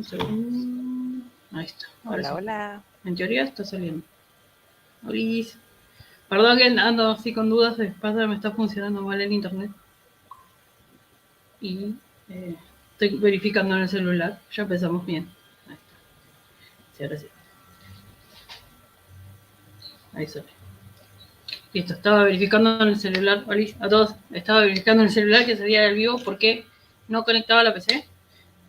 Un segundo. Ahí está. Hola, hola. En teoría está saliendo. Olis. Perdón que ando así con dudas. Pasa que me está funcionando mal el internet. Y estoy verificando en el celular. Ya empezamos bien. Ahí está. Sí, ahora sí. Ahí sale. Listo, estaba verificando en el celular, Olis, a todos, estaba verificando en el celular que salía el vivo porque no conectaba la PC.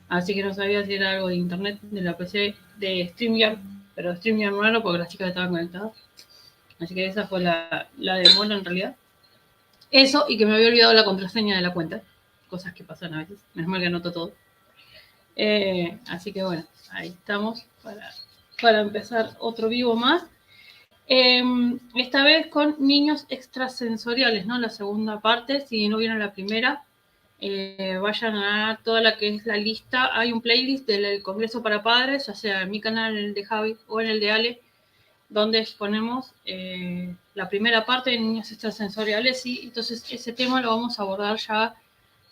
Así que no sabía si era algo de internet de la PC de StreamYard, pero StreamYard no era porque las chicas estaban conectadas. Así que esa fue la demora en realidad. Eso y que me había olvidado la contraseña de la cuenta. Cosas que pasan a veces. Menos mal que anoto todo. Así que bueno, ahí estamos para empezar otro vivo más. Esta vez con niños extrasensoriales, ¿no? La segunda parte, si no vieron la primera, vayan a toda la que es la lista. Hay un playlist del Congreso para Padres, ya sea en mi canal, en el de Javi o en el de Ale, donde exponemos la primera parte de niños extrasensoriales, y entonces ese tema lo vamos a abordar ya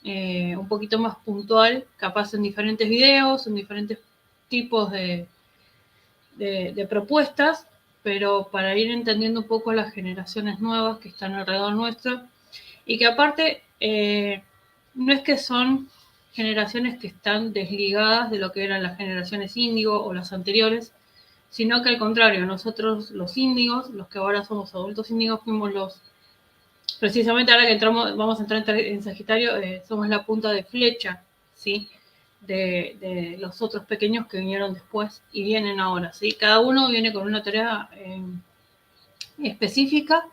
un poquito más puntual, capaz en diferentes videos, en diferentes tipos de propuestas, pero para ir entendiendo un poco las generaciones nuevas que están alrededor nuestro, y que aparte no es que son generaciones que están desligadas de lo que eran las generaciones índigo o las anteriores, sino que al contrario, nosotros los índigos, los que ahora somos adultos índigos, fuimos los, precisamente ahora que entramos, vamos a entrar en Sagitario, somos la punta de flecha, ¿sí? De los otros pequeños que vinieron después y vienen ahora, ¿sí? Cada uno viene con una tarea específica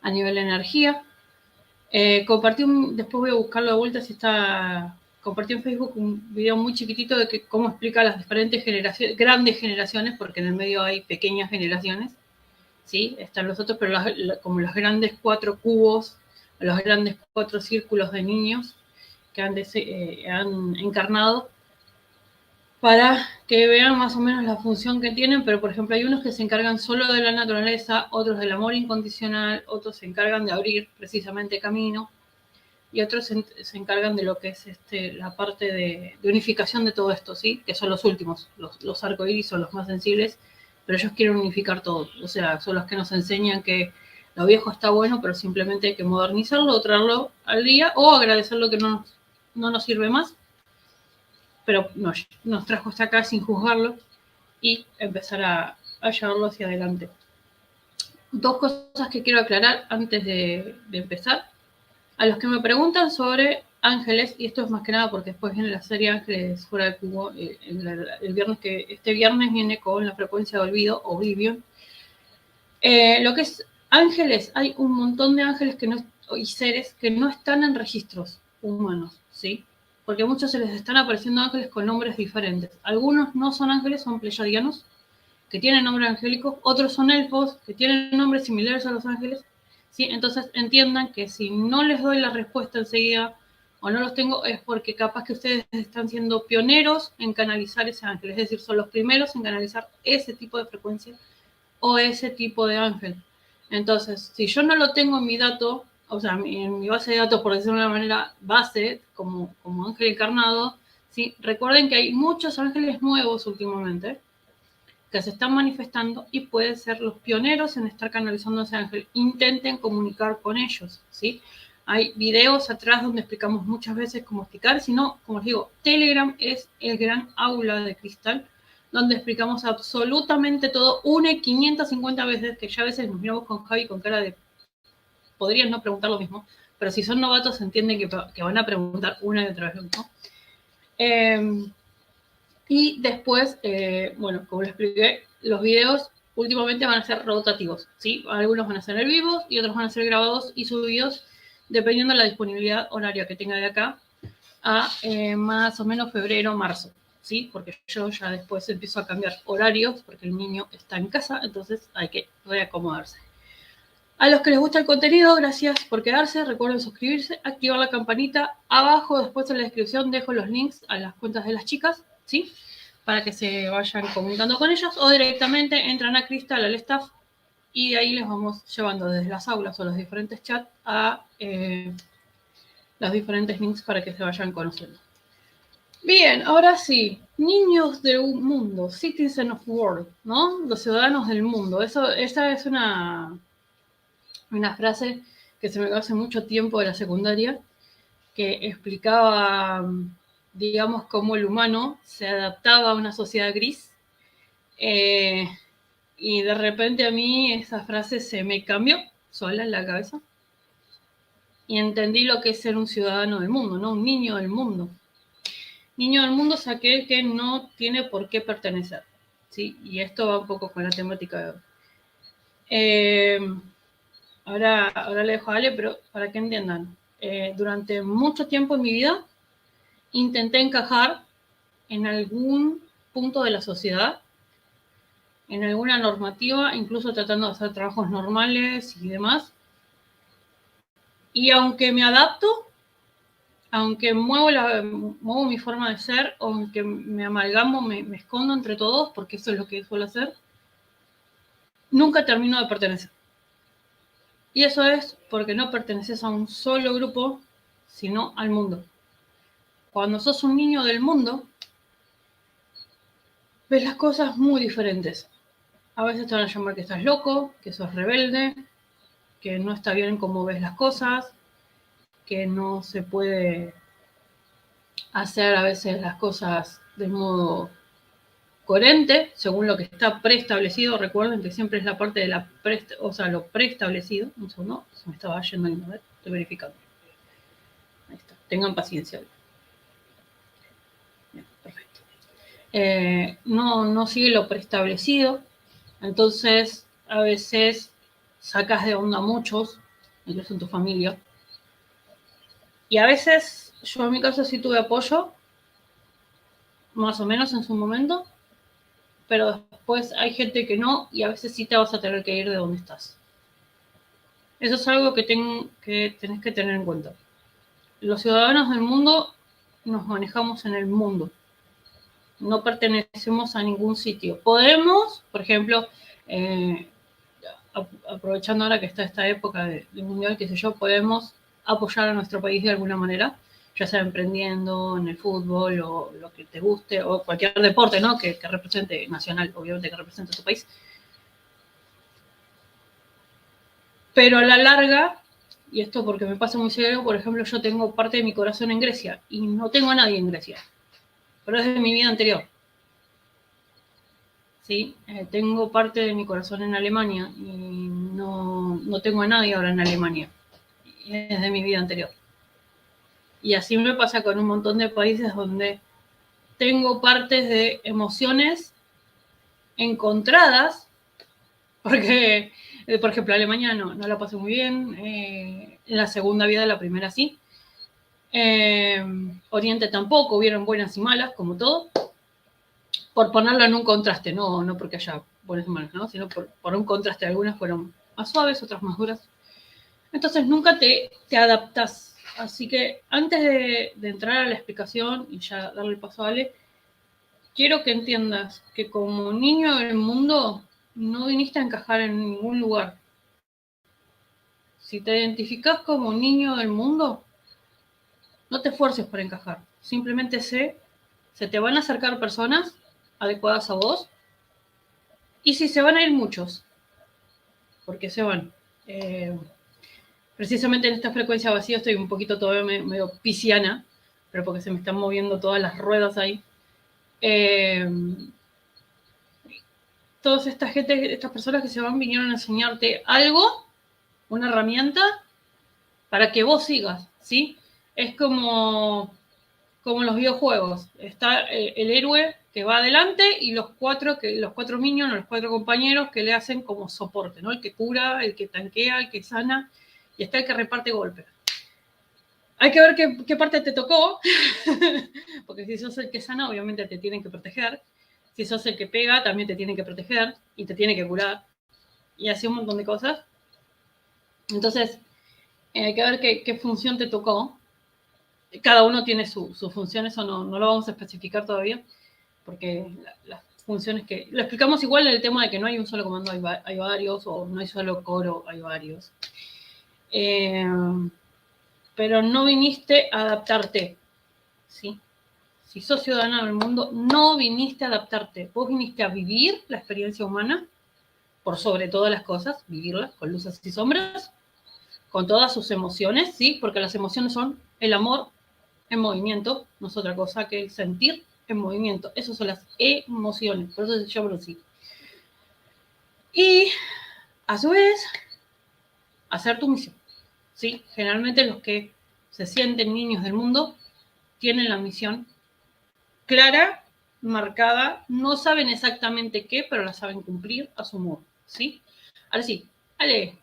a nivel de energía. Compartí después voy a buscarlo de vuelta si está, compartí en Facebook un video muy chiquitito de que cómo explica las diferentes generaciones, grandes generaciones, porque en el medio hay pequeñas generaciones, ¿sí? Están los otros, pero como los grandes 4 cubos, los grandes 4 círculos de niños que han encarnado, para que vean más o menos la función que tienen. Pero por ejemplo hay unos que se encargan solo de la naturaleza, otros del amor incondicional, otros se encargan de abrir precisamente camino, y otros se encargan de lo que es la parte de unificación de todo esto, ¿sí? Que son los últimos, los arcoíris son los más sensibles, pero ellos quieren unificar todo, o sea, son los que nos enseñan que lo viejo está bueno, pero simplemente hay que modernizarlo o traerlo al día, o agradecer lo que no nos sirve más, pero nos trajo hasta acá sin juzgarlo, y empezar a llevarlo hacia adelante. Dos cosas que quiero aclarar antes de empezar. A los que me preguntan sobre Ángeles, y esto es más que nada porque después viene la serie Ángeles fuera del cubo, el viernes, que este viernes viene con la frecuencia de olvido, Oblivion. Lo que es ángeles, hay un montón de ángeles y seres que no están en registros humanos, ¿sí? Porque a muchos se les están apareciendo ángeles con nombres diferentes. Algunos no son ángeles, son pleyadianos, que tienen nombres angélicos. Otros son elfos, que tienen nombres similares a los ángeles, ¿sí? Entonces entiendan que si no les doy la respuesta enseguida o no los tengo, es porque capaz que ustedes están siendo pioneros en canalizar ese ángel, es decir, son los primeros en canalizar ese tipo de frecuencia o ese tipo de ángel. Entonces, si yo no lo tengo en mi dato, o sea, en mi base de datos, por decirlo de una manera, base, como ángel encarnado, ¿sí? Recuerden que hay muchos ángeles nuevos últimamente que se están manifestando y pueden ser los pioneros en estar canalizando ese ángel. Intenten comunicar con ellos, ¿sí? Hay videos atrás donde explicamos muchas veces cómo explicar, si no, como les digo, Telegram es el gran aula de cristal, donde explicamos absolutamente todo, 550 veces, que ya a veces nos miramos con Javi con cara de, podrían no preguntar lo mismo, pero si son novatos entienden que van a preguntar una y otra vez, ¿no? Y después, bueno, como les expliqué, los videos últimamente van a ser rotativos, ¿sí? Algunos van a ser en vivo y otros van a ser grabados y subidos dependiendo de la disponibilidad horaria que tenga de acá a más o menos febrero, marzo, ¿sí? Porque yo ya después empiezo a cambiar horarios porque el niño está en casa, entonces hay que reacomodarse. A los que les gusta el contenido, gracias por quedarse. Recuerden suscribirse, activar la campanita. Abajo, después en la descripción, dejo los links a las cuentas de las chicas, ¿sí? Para que se vayan comunicando con ellas, o directamente entran a Cristal, al staff, y de ahí les vamos llevando desde las aulas o los diferentes chats a los diferentes links para que se vayan conociendo. Bien, ahora sí. Niños del mundo, citizen of world, ¿no? Los ciudadanos del mundo. Esa es una frase que se me quedó hace mucho tiempo de la secundaria, que explicaba, digamos, cómo el humano se adaptaba a una sociedad gris. Eh, y de repente a mí esa frase se me cambió sola en la cabeza y entendí lo que es ser un ciudadano del mundo, ¿no? Un niño del mundo. Niño del mundo es aquel que no tiene por qué pertenecer, ¿sí? Y esto va un poco con la temática de hoy. Eh, ahora le dejo a Ale, pero para que entiendan, durante mucho tiempo en mi vida intenté encajar en algún punto de la sociedad, en alguna normativa, incluso tratando de hacer trabajos normales y demás. Y aunque me adapto, aunque muevo mi forma de ser, aunque me amalgamo, me escondo entre todos, porque eso es lo que suelo hacer, nunca termino de pertenecer. Y eso es porque no perteneces a un solo grupo, sino al mundo. Cuando sos un niño del mundo, ves las cosas muy diferentes. A veces te van a llamar que estás loco, que sos rebelde, que no está bien cómo ves las cosas, que no se puede hacer a veces las cosas de modo coherente, según lo que está preestablecido. Recuerden que siempre es la parte de lo preestablecido. Un segundo, se me estaba yendo el internet, estoy verificando. Ahí está, tengan paciencia. Bien, perfecto. No sigue lo preestablecido, entonces a veces sacas de onda a muchos, incluso en tu familia. Y a veces, yo en mi caso sí tuve apoyo, más o menos en su momento, pero después hay gente que no, y a veces sí te vas a tener que ir de donde estás. Eso es algo que tenés que tener en cuenta. Los ciudadanos del mundo nos manejamos en el mundo. No pertenecemos a ningún sitio. Podemos, por ejemplo, eh, aprovechando ahora que está esta época de mundial, qué sé yo, podemos apoyar a nuestro país de alguna manera, ya sea emprendiendo en el fútbol o lo que te guste, o cualquier deporte, ¿no? Que represente nacional, obviamente que represente a tu país. Pero a la larga, y esto porque me pasa muy seguido, por ejemplo, yo tengo parte de mi corazón en Grecia y no tengo a nadie en Grecia, pero es de mi vida anterior. ¿Sí? Tengo parte de mi corazón en Alemania y no tengo a nadie ahora en Alemania. Es de mi vida anterior. Y así me pasa con un montón de países donde tengo partes de emociones encontradas, porque, por ejemplo, Alemania no la pasé muy bien, en la segunda vida, la primera sí. Oriente tampoco, hubieron buenas y malas, como todo, por ponerlo en un contraste, no porque haya buenas y malas, ¿no? Sino por un contraste. Algunas fueron más suaves, otras más duras. Entonces nunca te adaptas. Así que antes de entrar a la explicación y ya darle el paso a Ale, quiero que entiendas que como niño del mundo no viniste a encajar en ningún lugar. Si te identificas como niño del mundo, no te esfuerces por encajar. Simplemente se te van a acercar personas adecuadas a vos. Y si se van a ir muchos, porque se van. Precisamente en esta frecuencia vacía estoy un poquito todavía medio pisciana, pero porque se me están moviendo todas las ruedas ahí. Todas estas personas que se van vinieron a enseñarte algo, una herramienta, para que vos sigas, ¿sí? Es como los videojuegos. Está el héroe que va adelante y los cuatro minions, los cuatro compañeros que le hacen como soporte, ¿no? El que cura, el que tanquea, el que sana, y está el que reparte golpes. Hay que ver qué parte te tocó, porque si sos el que sana, obviamente te tienen que proteger. Si sos el que pega, también te tienen que proteger y te tienen que curar. Y así un montón de cosas. Entonces, hay que ver qué función te tocó. Cada uno tiene su función, eso no lo vamos a especificar todavía, porque las funciones que... Lo explicamos igual en el tema de que no hay un solo comando, hay varios, o no hay solo coro, hay varios. Pero no viniste a adaptarte, ¿sí? si sos ciudadana del mundo, no viniste a adaptarte, vos viniste a vivir la experiencia humana, por sobre todas las cosas, vivirla con luces y sombras, con todas sus emociones, ¿sí? Porque las emociones son el amor en movimiento, no es otra cosa que el sentir en movimiento. Esas son las emociones, por eso se llama así. Y a su vez, hacer tu misión, ¿sí? Generalmente los que se sienten niños del mundo tienen la misión clara, marcada, no saben exactamente qué, pero la saben cumplir a su modo, ¿sí? Ahora sí, Ale,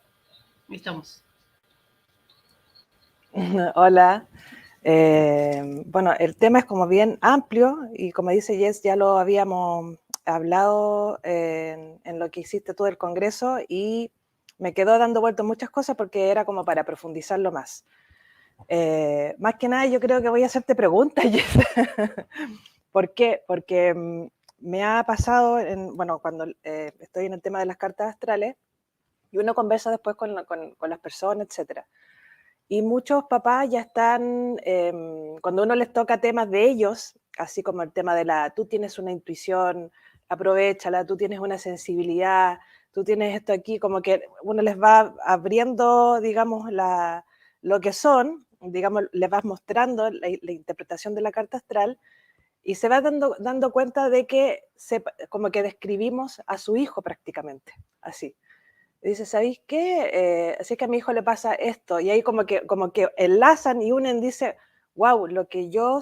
ahí estamos. Hola. Bueno, el tema es como bien amplio y como dice Jess, ya lo habíamos hablado en lo que hiciste tú del Congreso y me quedó dando vueltas muchas cosas porque era como para profundizarlo más. Más que nada yo creo que voy a hacerte preguntas, Jess. ¿Por qué? Porque me ha pasado, bueno, cuando estoy en el tema de las cartas astrales y uno conversa después con las personas, etcétera. Y muchos papás ya están, cuando uno les toca temas de ellos, así como el tema de tú tienes una intuición, aprovéchala, tú tienes una sensibilidad, tú tienes esto aquí, como que uno les va abriendo, digamos, lo que son, digamos, les vas mostrando la interpretación de la carta astral y se va dando cuenta de que como que describimos a su hijo prácticamente, así. Dice, ¿sabéis qué? Así es que a mi hijo le pasa esto. Y ahí como que enlazan y unen, dice, wow, lo que yo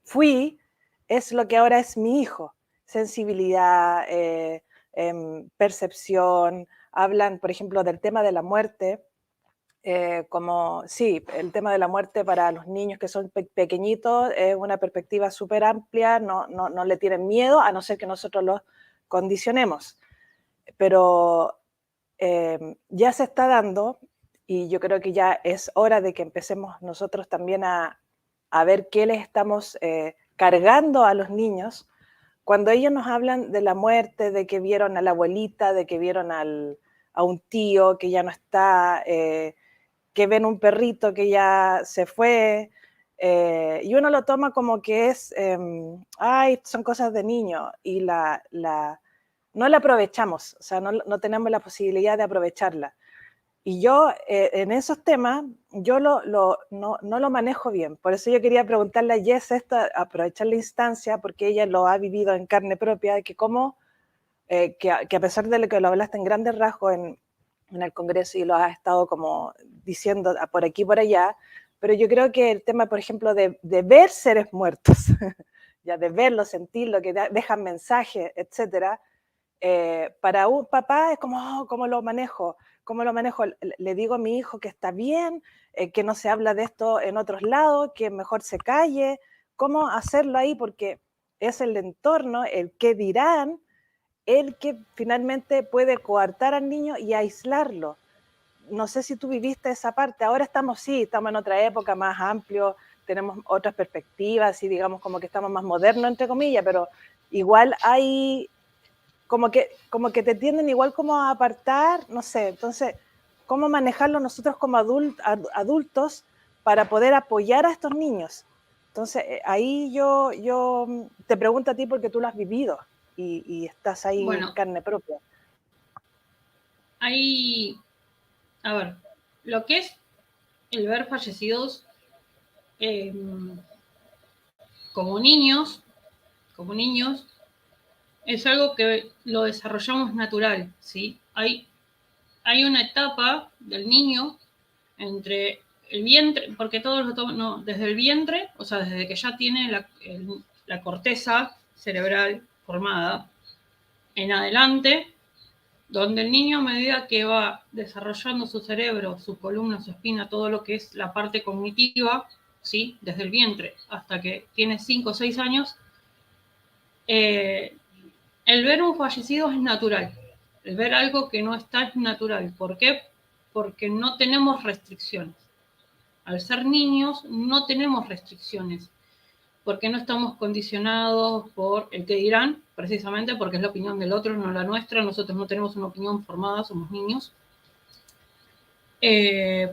fui es lo que ahora es mi hijo. Sensibilidad, percepción, hablan, por ejemplo, del tema de la muerte. Como, sí, el tema de la muerte para los niños que son pequeñitos es una perspectiva súper amplia, no le tienen miedo, a no ser que nosotros los condicionemos. Pero ya se está dando y yo creo que ya es hora de que empecemos nosotros también a ver qué les estamos cargando a los niños cuando ellos nos hablan de la muerte, de que vieron a la abuelita, de que vieron a un tío que ya no está, que ven un perrito que ya se fue, y uno lo toma como que es, ay, son cosas de niño, y no la aprovechamos, o sea, no tenemos la posibilidad de aprovecharla. Y yo en esos temas, yo no lo manejo bien. Por eso yo quería preguntarle a Jess esto, aprovechar la instancia, porque ella lo ha vivido en carne propia, que cómo, que a pesar de que lo hablaste en grandes rasgos en el Congreso y lo has estado como diciendo por aquí y por allá, pero yo creo que el tema, por ejemplo, de ver seres muertos, ya de verlo, sentirlo, que dejan mensajes, etcétera, para un papá es como, oh, ¿cómo lo manejo? ¿Cómo lo manejo? Le digo a mi hijo que está bien, que no se habla de esto en otros lados, que mejor se calle. ¿Cómo hacerlo ahí? Porque es el entorno, el qué dirán, el que finalmente puede coartar al niño y aislarlo. No sé si tú viviste esa parte. Ahora estamos en otra época más amplio, tenemos otras perspectivas y digamos como que estamos más modernos, entre comillas, pero igual hay como que te tienden igual como a apartar, no sé, entonces, ¿cómo manejarlo nosotros como adultos para poder apoyar a estos niños? Entonces, ahí yo te pregunto a ti porque tú lo has vivido y estás ahí en Bueno, carne propia. hay, a ver, lo que es el ver fallecidos eh, como niños, es algo que lo desarrollamos natural, ¿sí? Hay una etapa del niño entre el vientre, porque todos lo toman, no, desde el vientre, o sea, desde que ya tiene la corteza cerebral formada en adelante, donde el niño a medida que va desarrollando su cerebro, su columna, su espina, todo lo que es la parte cognitiva, ¿sí? Desde el vientre hasta que tiene 5 o 6 años, el ver un fallecido es natural. El ver algo que no está es natural. ¿Por qué? Porque no tenemos restricciones. Al ser niños no tenemos restricciones, porque no estamos condicionados por el que dirán, precisamente porque es la opinión del otro, no la nuestra. Nosotros no tenemos una opinión formada, somos niños.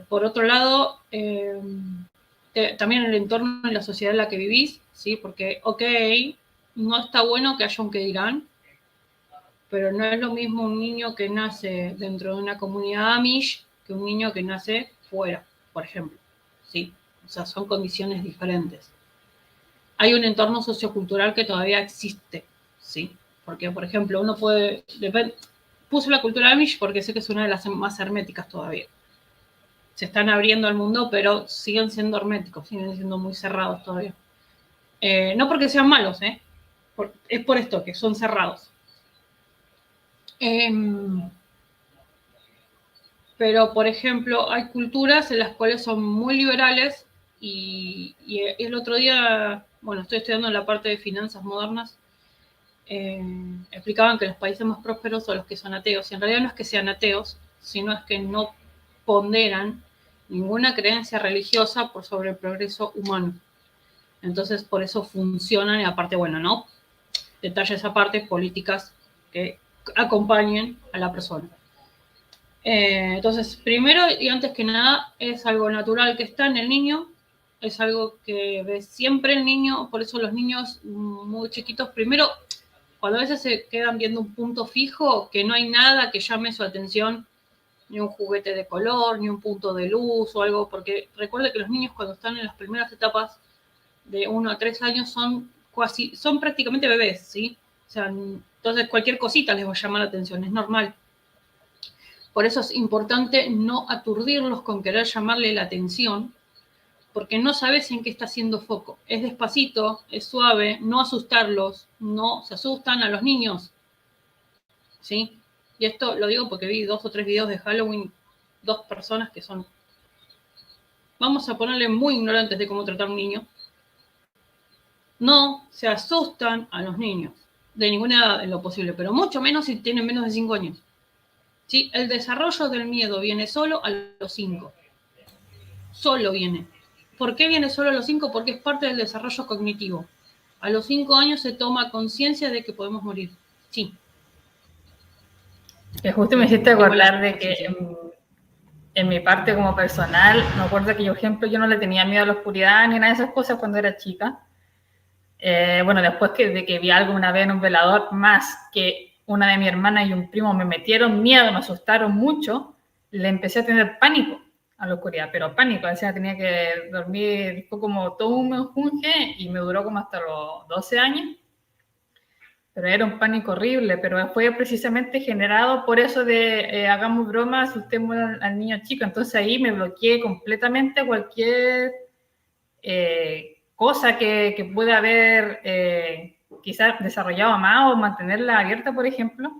Por otro lado, también el entorno y la sociedad en la que vivís ¿sí? Porque, ok, no está bueno que haya un que dirán, pero no es lo mismo un niño que nace dentro de una comunidad Amish que un niño que nace fuera, por ejemplo, ¿sí? O sea, son condiciones diferentes. Hay un entorno sociocultural que todavía existe, ¿sí? Porque, por ejemplo, uno puede... Puse la cultura Amish porque sé que es una de las más herméticas todavía. Se están abriendo al mundo, pero siguen siendo herméticos, siguen siendo muy cerrados todavía. No porque sean malos, es por esto, que son cerrados. Pero, por ejemplo, hay culturas en las cuales son muy liberales y el otro día, bueno, estoy estudiando en la parte de finanzas modernas, explicaban que los países más prósperos son los que son ateos. Y en realidad no es que sean ateos, sino es que no ponderan ninguna creencia religiosa por sobre el progreso humano. Entonces, por eso funcionan, y aparte, bueno, ¿no? Detalles aparte, políticas que acompañen a la persona. Entonces, primero y antes que nada, es algo natural que está en el niño, es algo que ve siempre el niño, por eso los niños muy chiquitos, primero, cuando a veces se quedan viendo un punto fijo, que no hay nada que llame su atención, ni un juguete de color, ni un punto de luz o algo, porque recuerde que los niños cuando están en las primeras etapas de 1 a 3 años son prácticamente bebés, ¿sí? O sea, entonces cualquier cosita les va a llamar la atención, es normal. Por eso es importante no aturdirlos con querer llamarle la atención, porque no sabes en qué está haciendo foco. Es despacito, es suave, no asustarlos, no se asustan a los niños, ¿sí? Y esto lo digo porque vi 2 o 3 videos de Halloween, 2 personas que son, vamos a ponerle muy ignorantes de cómo tratar a un niño. No se asustan a los niños, de ninguna edad en lo posible, pero mucho menos si tienen menos de 5 años. ¿Sí? El desarrollo del miedo viene solo a los 5. Solo viene. ¿Por qué viene solo a los 5? Porque es parte del desarrollo cognitivo. A los 5 años se toma conciencia de que podemos morir. Sí. Que justo me hiciste acordar de que en mi parte como personal, me acuerdo que yo, por ejemplo, yo no le tenía miedo a la oscuridad ni nada de esas cosas cuando era chica. Bueno, después de que vi algo una vez en un velador, más que una de mi hermana y un primo me metieron miedo, me asustaron mucho, le empecé a tener pánico a la oscuridad, pero pánico, o sea, tenía que dormir, fue como todo un menjunje y me duró como hasta los 12 años, pero era un pánico horrible, pero fue precisamente generado por eso de hagamos bromas, asustemos al niño chico, entonces ahí me bloqueé completamente cualquier cosa que puede haber quizás desarrollado más o mantenerla abierta, por ejemplo.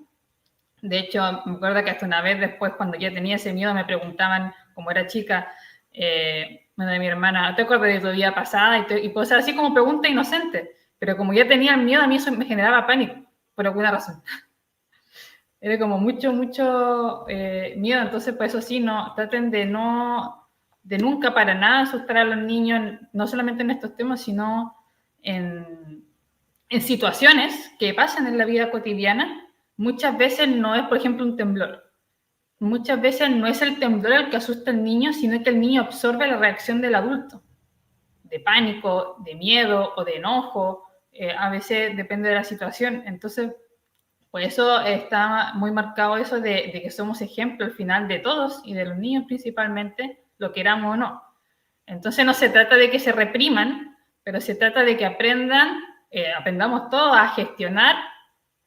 De hecho, me acuerdo que hasta una vez después, cuando ya tenía ese miedo, me preguntaban, como era chica, una de mi hermana, ¿te acuerdas de tu vida pasada? Y pues así como pregunta inocente, pero como ya tenía miedo, a mí eso me generaba pánico, por alguna razón. Era como mucho miedo, entonces pues eso sí, no, traten de nunca para nada asustar a los niños, no solamente en estos temas, sino en situaciones que pasan en la vida cotidiana. Muchas veces no es, por ejemplo, un temblor. Muchas veces no es el temblor el que asusta al niño, sino que el niño absorbe la reacción del adulto, de pánico, de miedo o de enojo. A veces depende de la situación. Entonces, por eso está muy marcado eso de que somos ejemplo al final de todos y de los niños principalmente, lo queramos o no. Entonces no se trata de que se repriman, pero se trata de que aprendamos todos a gestionar,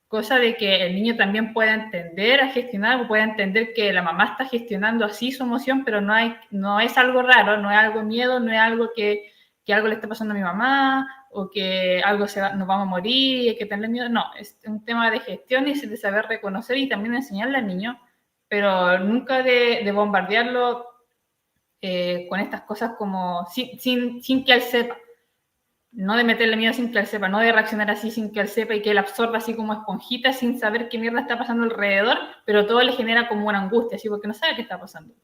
cosa de que el niño también pueda entender a gestionar, pueda entender que la mamá está gestionando así su emoción, pero no es algo raro, no es algo miedo, no es algo que algo le está pasando a mi mamá o que algo nos vamos a morir y hay que tener miedo. No, es un tema de gestión y de saber reconocer y también enseñarle al niño, pero nunca de bombardearlo con estas cosas como sin que él sepa. No de meterle miedo sin que él sepa, no de reaccionar así sin que él sepa y que él absorba así como esponjita sin saber qué mierda está pasando alrededor, pero todo le genera como una angustia, así porque no sabe qué está pasando.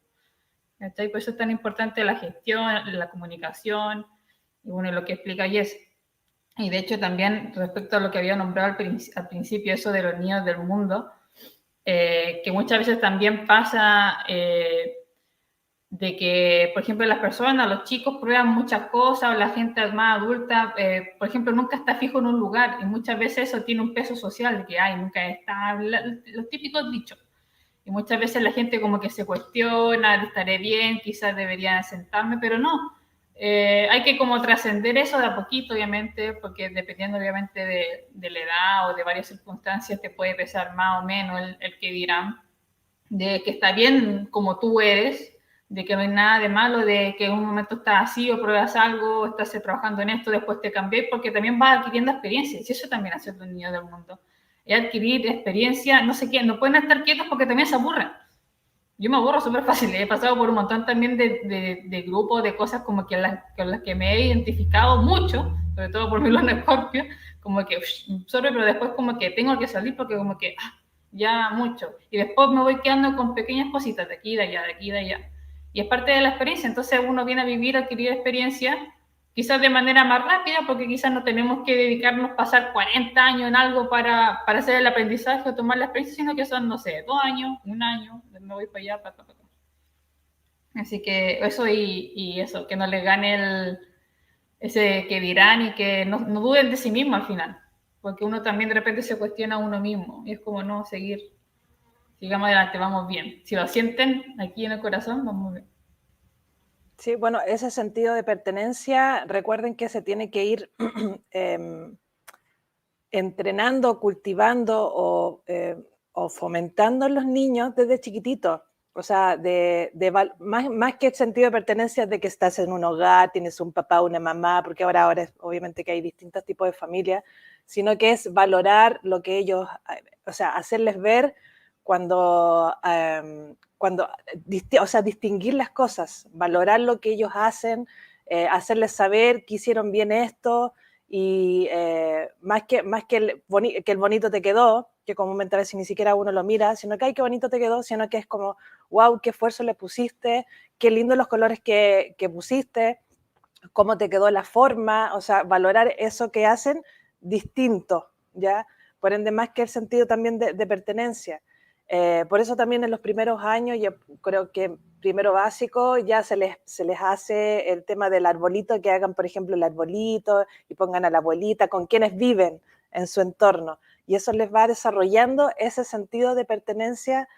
¿Está? Y por eso es tan importante la gestión, la comunicación, y bueno, lo que explica Jess. Y de hecho también respecto a lo que había nombrado al principio, eso de los niños del mundo, que muchas veces también pasa de que, por ejemplo, las personas, los chicos prueban muchas cosas, o la gente más adulta, por ejemplo, nunca está fijo en un lugar, y muchas veces eso tiene un peso social, de que, ay, nunca está, los típicos dichos. Y muchas veces la gente como que se cuestiona, estaré bien, quizás debería sentarme, pero no. Hay que como trascender eso de a poquito, obviamente, porque dependiendo obviamente de la edad o de varias circunstancias te puede pesar más o menos el que dirán, de que está bien como tú eres, de que no hay nada de malo, de que en un momento estás así o pruebas algo, estás trabajando en esto, después te cambias, porque también vas adquiriendo experiencias, y eso también hace los niños del mundo. Es adquirir experiencia, no sé qué, no pueden estar quietos porque también se aburren. Yo me aburro súper fácil, he pasado por un montón también de grupos, de cosas como que con las que me he identificado mucho, sobre todo por mi luna Escorpio, como que, sorry, pero después como que tengo que salir porque como que, ya mucho. Y después me voy quedando con pequeñas cositas de aquí, de allá, de aquí, de allá. Y es parte de la experiencia, entonces uno viene a vivir, a adquirir experiencia, quizás de manera más rápida, porque quizás no tenemos que dedicarnos a pasar 40 años en algo para hacer el aprendizaje o tomar la experiencia, sino que son, no sé, 2 años, 1 año, me voy para allá, para acá. Así que eso y eso, que no les gane ese que dirán y que no duden de sí mismo al final, porque uno también de repente se cuestiona a uno mismo y es como no, sigamos adelante, vamos bien. Si lo sienten aquí en el corazón, vamos bien. Sí, bueno, ese sentido de pertenencia, recuerden que se tiene que ir entrenando, cultivando o fomentando en los niños desde chiquititos. O sea, más que el sentido de pertenencia de que estás en un hogar, tienes un papá, una mamá, porque ahora es obviamente que hay distintos tipos de familias, sino que es valorar lo que ellos, o sea, hacerles ver o sea, distinguir las cosas, valorar lo que ellos hacen, hacerles saber que hicieron bien esto, y más que el bonito te quedó, que comúnmente a veces ni siquiera uno lo mira, sino que ay, qué bonito te quedó, sino que es como, wow, qué esfuerzo le pusiste, qué lindos los colores que pusiste, cómo te quedó la forma, o sea, valorar eso que hacen distinto, ¿ya? Por ende, más que el sentido también de pertenencia. Por eso también en los primeros años, yo creo que primero básico, ya se les hace el tema del arbolito, que hagan, por ejemplo, el arbolito y pongan a la abuelita con quienes viven en su entorno. Y eso les va desarrollando ese sentido de pertenencia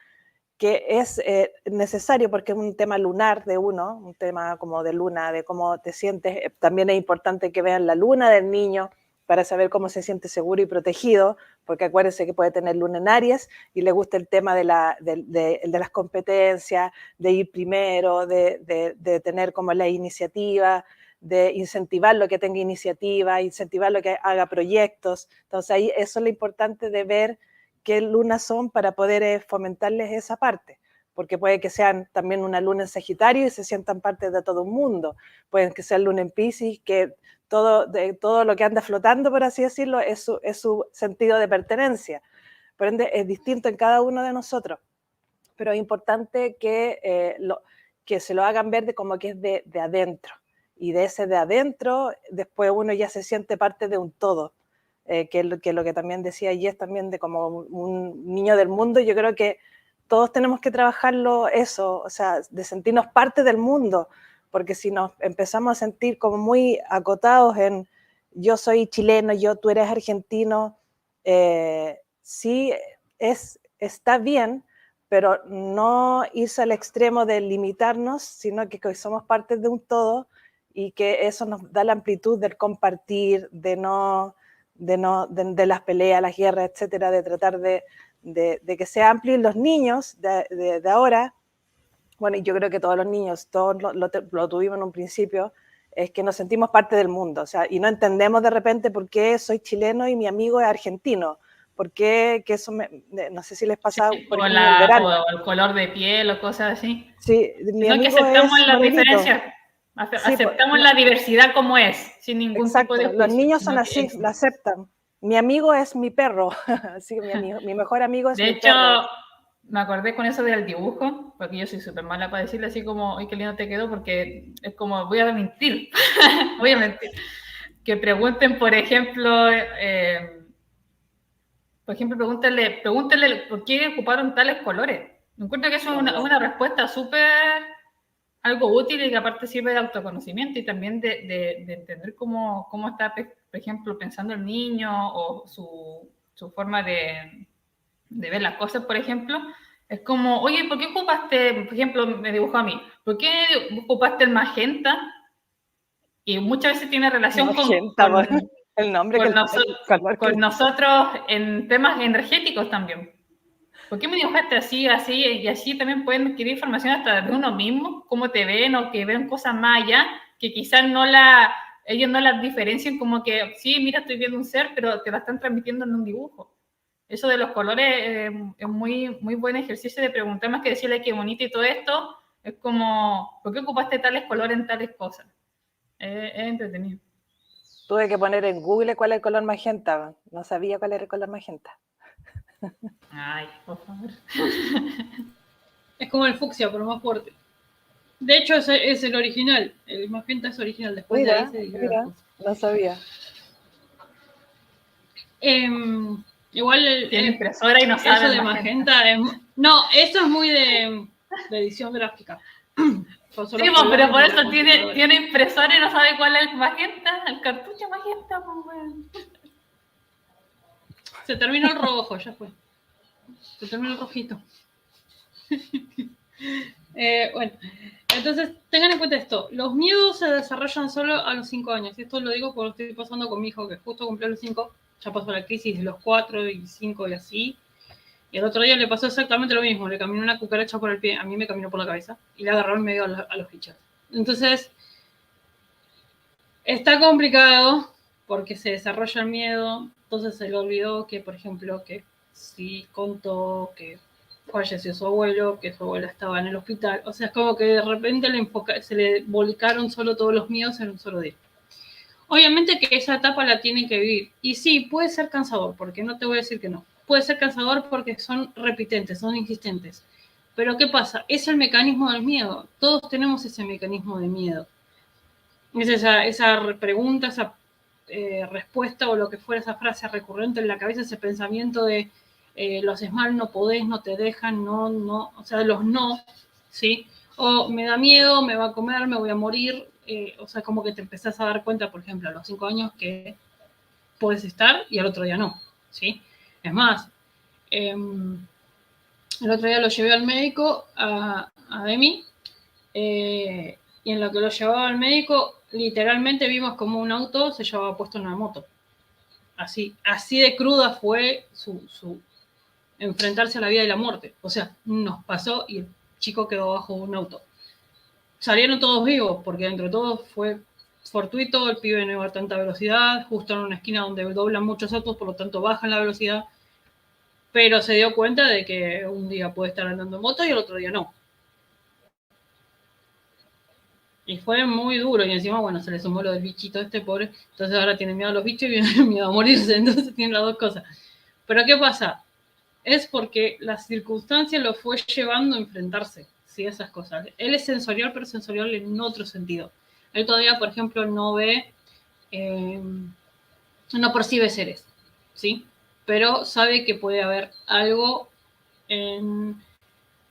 que es necesario porque es un tema lunar de uno, un tema como de luna, de cómo te sientes. También es importante que vean la luna del niño para saber cómo se siente seguro y protegido, porque acuérdense que puede tener luna en Aries y le gusta el tema de las competencias, de ir primero, de tener como la iniciativa, de incentivar lo que tenga iniciativa, incentivar lo que haga proyectos. Entonces ahí eso es lo importante de ver qué lunas son para poder fomentarles esa parte, porque puede que sean también una luna en Sagitario y se sientan parte de todo un mundo, pueden que sean luna en Piscis, que todo lo que anda flotando, por así decirlo, es su sentido de pertenencia, por ende es distinto en cada uno de nosotros, pero es importante que se lo hagan ver como que es de adentro, y de ese de adentro después uno ya se siente parte de un todo. Que lo que también decía Jess también de como un niño del mundo, yo creo que todos tenemos que trabajarlo eso, o sea, de sentirnos parte del mundo, porque si nos empezamos a sentir como muy acotados en yo soy chileno, tú eres argentino, sí está bien, pero no irse al extremo de limitarnos, sino que somos parte de un todo y que eso nos da la amplitud del compartir, de las peleas, las guerras, etcétera, de tratar de que sea amplio. Y los niños de ahora, bueno, y yo creo que todos los niños, todos lo tuvimos en un principio, es que nos sentimos parte del mundo, o sea, y no entendemos de repente por qué soy chileno y mi amigo es argentino, por qué, que eso no sé si les pasa, Sí, por ejemplo, en verano. o el color de piel o cosas así. Sí, mi Sino que amigo aceptamos es las morenito. diferencias, Sí, aceptamos la diversidad como es, sin ningún tipo de exacto, los juicio. niños son Sino que así, eso. la aceptan. Mi amigo es mi perro, así que mi mejor amigo es De mi hecho, perro. me acordé con eso del dibujo, porque yo soy súper mala para decirle así como, ¡ay, qué lindo te quedó! Porque es como, voy a mentir, voy a mentir. Que pregunten, por ejemplo, pregúntenle por qué ocuparon tales colores. Me encuentro que eso es una respuesta súper algo útil y que aparte sirve de autoconocimiento y también de entender cómo está, por ejemplo, pensando el niño o su forma de ver las cosas, por ejemplo. Es como, oye, ¿por qué ocupaste, por ejemplo, me dibujó a mí, ¿por qué ocupaste el magenta? Y muchas veces tiene relación Magenta, bueno, el nombre que el color con que... nosotros en temas energéticos también. ¿Por qué me dibujaste así, así? Y así también pueden adquirir información hasta de uno mismo, cómo te ven o que ven cosas más allá, que quizás ellos no las diferencian como que, sí, mira, estoy viendo un ser, pero te la están transmitiendo en un dibujo. Eso de los colores es muy, muy buen ejercicio de preguntar, más que decirle qué bonito y todo esto, es como, ¿por qué ocupaste tales colores en tales cosas? Es entretenido. Tuve que poner en Google cuál es el color magenta. No sabía cuál era el color magenta. Ay, por favor. Es como el fucsia, pero más fuerte. De hecho, es el original. El magenta es original. Después de ahí se Mira, no sabía. Igual Tiene impresora y no sabe eso de magenta no, eso es muy de edición gráfica. Sí, pero por eso tiene impresora y no sabe cuál es el magenta, el cartucho magenta, pues bueno. Se terminó el rojo, ya fue. Se terminó el rojito. Bueno, entonces tengan en cuenta esto. Los miedos se desarrollan solo a los 5 años. Esto lo digo porque estoy pasando con mi hijo que justo cumplió los 5. Ya pasó la crisis de los 4 y 5 y así. Y el otro día le pasó exactamente lo mismo. Le caminó una cucaracha por el pie. A mí me caminó por la cabeza. Y le agarró en medio a los bichos. Entonces, está complicado porque se desarrolla el miedo. Entonces se le olvidó que, por ejemplo, que si contó que falleció su abuelo, que su abuela estaba en el hospital. O sea, es como que de repente se le volcaron solo todos los miedos en un solo día. Obviamente que esa etapa la tienen que vivir. Y sí, puede ser cansador, porque no te voy a decir que no. Puede ser cansador porque son repitentes, son insistentes. Pero ¿qué pasa? Es el mecanismo del miedo. Todos tenemos ese mecanismo de miedo. Es esa pregunta, esa respuesta o lo que fuera esa frase recurrente en la cabeza, ese pensamiento de lo haces mal, no podés, no te dejan, no, o sea, los no, ¿sí? O me da miedo, me va a comer, me voy a morir, o sea, como que te empezás a dar cuenta, por ejemplo, a los 5 años que puedes estar y al otro día no, ¿sí? Es más, el otro día lo llevé al médico, a Demi, y en lo que lo llevaba al médico, literalmente vimos como un auto se llevaba puesto en una moto. Así de cruda fue su enfrentarse a la vida y la muerte. O sea, nos pasó y el chico quedó bajo un auto. Salieron todos vivos, porque dentro de todo fue fortuito, el pibe no iba a tanta velocidad, justo en una esquina donde doblan muchos autos, por lo tanto bajan la velocidad, pero se dio cuenta de que un día puede estar andando en moto y el otro día no. Y fue muy duro, y encima, bueno, se le sumó lo del bichito este, pobre, entonces ahora tiene miedo a los bichos y tiene miedo a morirse, entonces tiene las dos cosas. Pero ¿qué pasa? Es porque la circunstancia lo fue llevando a enfrentarse, ¿sí? Esas cosas. Él es sensorial, pero sensorial en otro sentido. Él todavía, por ejemplo, no ve, no percibe seres, ¿sí? Pero sabe que puede haber algo en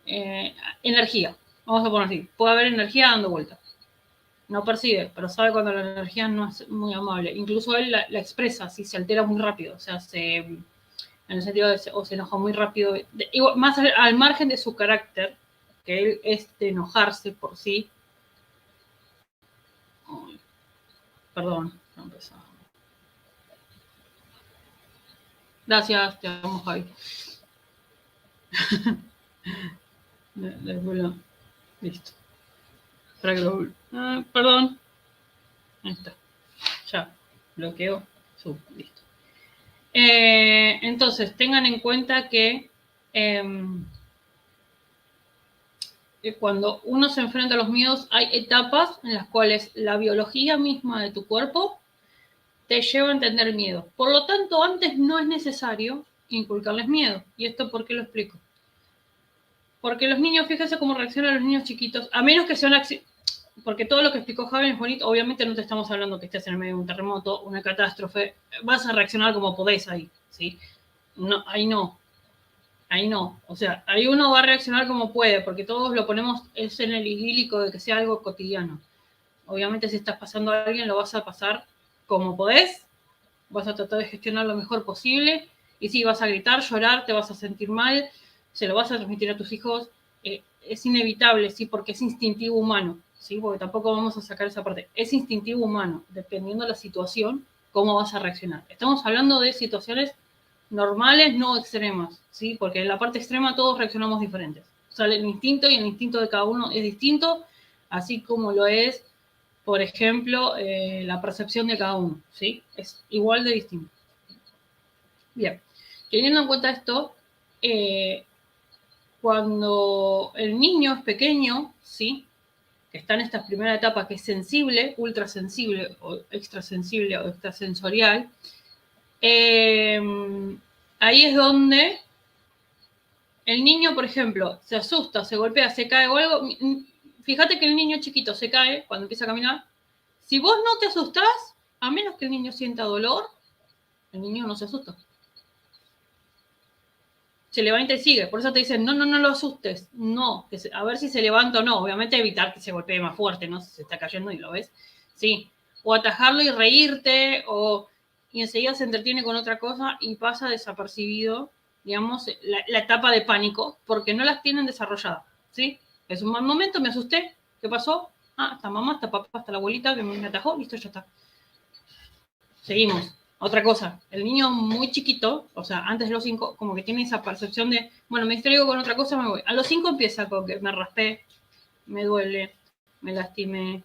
energía, vamos a poner así, puede haber energía dando vueltas. No percibe, pero sabe cuando la energía no es muy amable. Incluso él la expresa, si se altera muy rápido, o sea, en el sentido de o se enoja muy rápido, igual, más al margen de su carácter, que él es de enojarse por sí. Ay, perdón, no empezó. Gracias, te amo, Javi. Listo. Perdón. Ahí está. Ya, bloqueo. Listo. Entonces, tengan en cuenta que cuando uno se enfrenta a los miedos, hay etapas en las cuales la biología misma de tu cuerpo te lleva a entender el miedo. Por lo tanto, antes no es necesario inculcarles miedo. ¿Y esto por qué lo explico? Porque los niños, fíjense cómo reaccionan los niños chiquitos, a menos que sean porque todo lo que explicó Javi es bonito, obviamente no te estamos hablando que estés en el medio de un terremoto, una catástrofe, vas a reaccionar como podés ahí, ¿sí? No, ahí no. ahí no. O sea, ahí uno va a reaccionar como puede, porque todos lo ponemos es en el idílico de que sea algo cotidiano. Obviamente si estás pasando a alguien lo vas a pasar como podés, vas a tratar de gestionar lo mejor posible, y sí, vas a gritar, llorar, te vas a sentir mal, se lo vas a transmitir a tus hijos, es inevitable, sí, porque es instintivo humano, sí, porque tampoco vamos a sacar esa parte, es instintivo humano, dependiendo de la situación, cómo vas a reaccionar. Estamos hablando de situaciones normales, no extremas, sí, porque en la parte extrema todos reaccionamos diferentes. Sale el instinto y el instinto de cada uno es distinto, así como lo es, por ejemplo, la percepción de cada uno, ¿sí? Es igual de distinto. Bien, teniendo en cuenta esto, cuando el niño es pequeño, ¿sí? Que está en esta primera etapa que es sensible, ultrasensible o extrasensorial, ahí es donde el niño, por ejemplo, se asusta, se golpea, se cae o algo. Fíjate que el niño chiquito se cae cuando empieza a caminar. Si vos no te asustás, a menos que el niño sienta dolor, el niño no se asusta. Se levanta y sigue. Por eso te dicen, no lo asustes. No, a ver si se levanta o no. Obviamente evitar que se golpee más fuerte, ¿no? Si se está cayendo y lo ves. Sí. O atajarlo y reírte, y enseguida se entretiene con otra cosa y pasa desapercibido, digamos, la etapa de pánico, porque no las tienen desarrolladas, ¿sí? Es un mal momento, me asusté. ¿Qué pasó? Está mamá, está papá, está la abuelita que me atajó, listo, ya está. Seguimos. Otra cosa, el niño muy chiquito, o sea, antes de los 5, como que tiene esa percepción de, bueno, me distraigo con otra cosa, me voy. A los 5 empieza con que me raspé, me duele, me lastimé,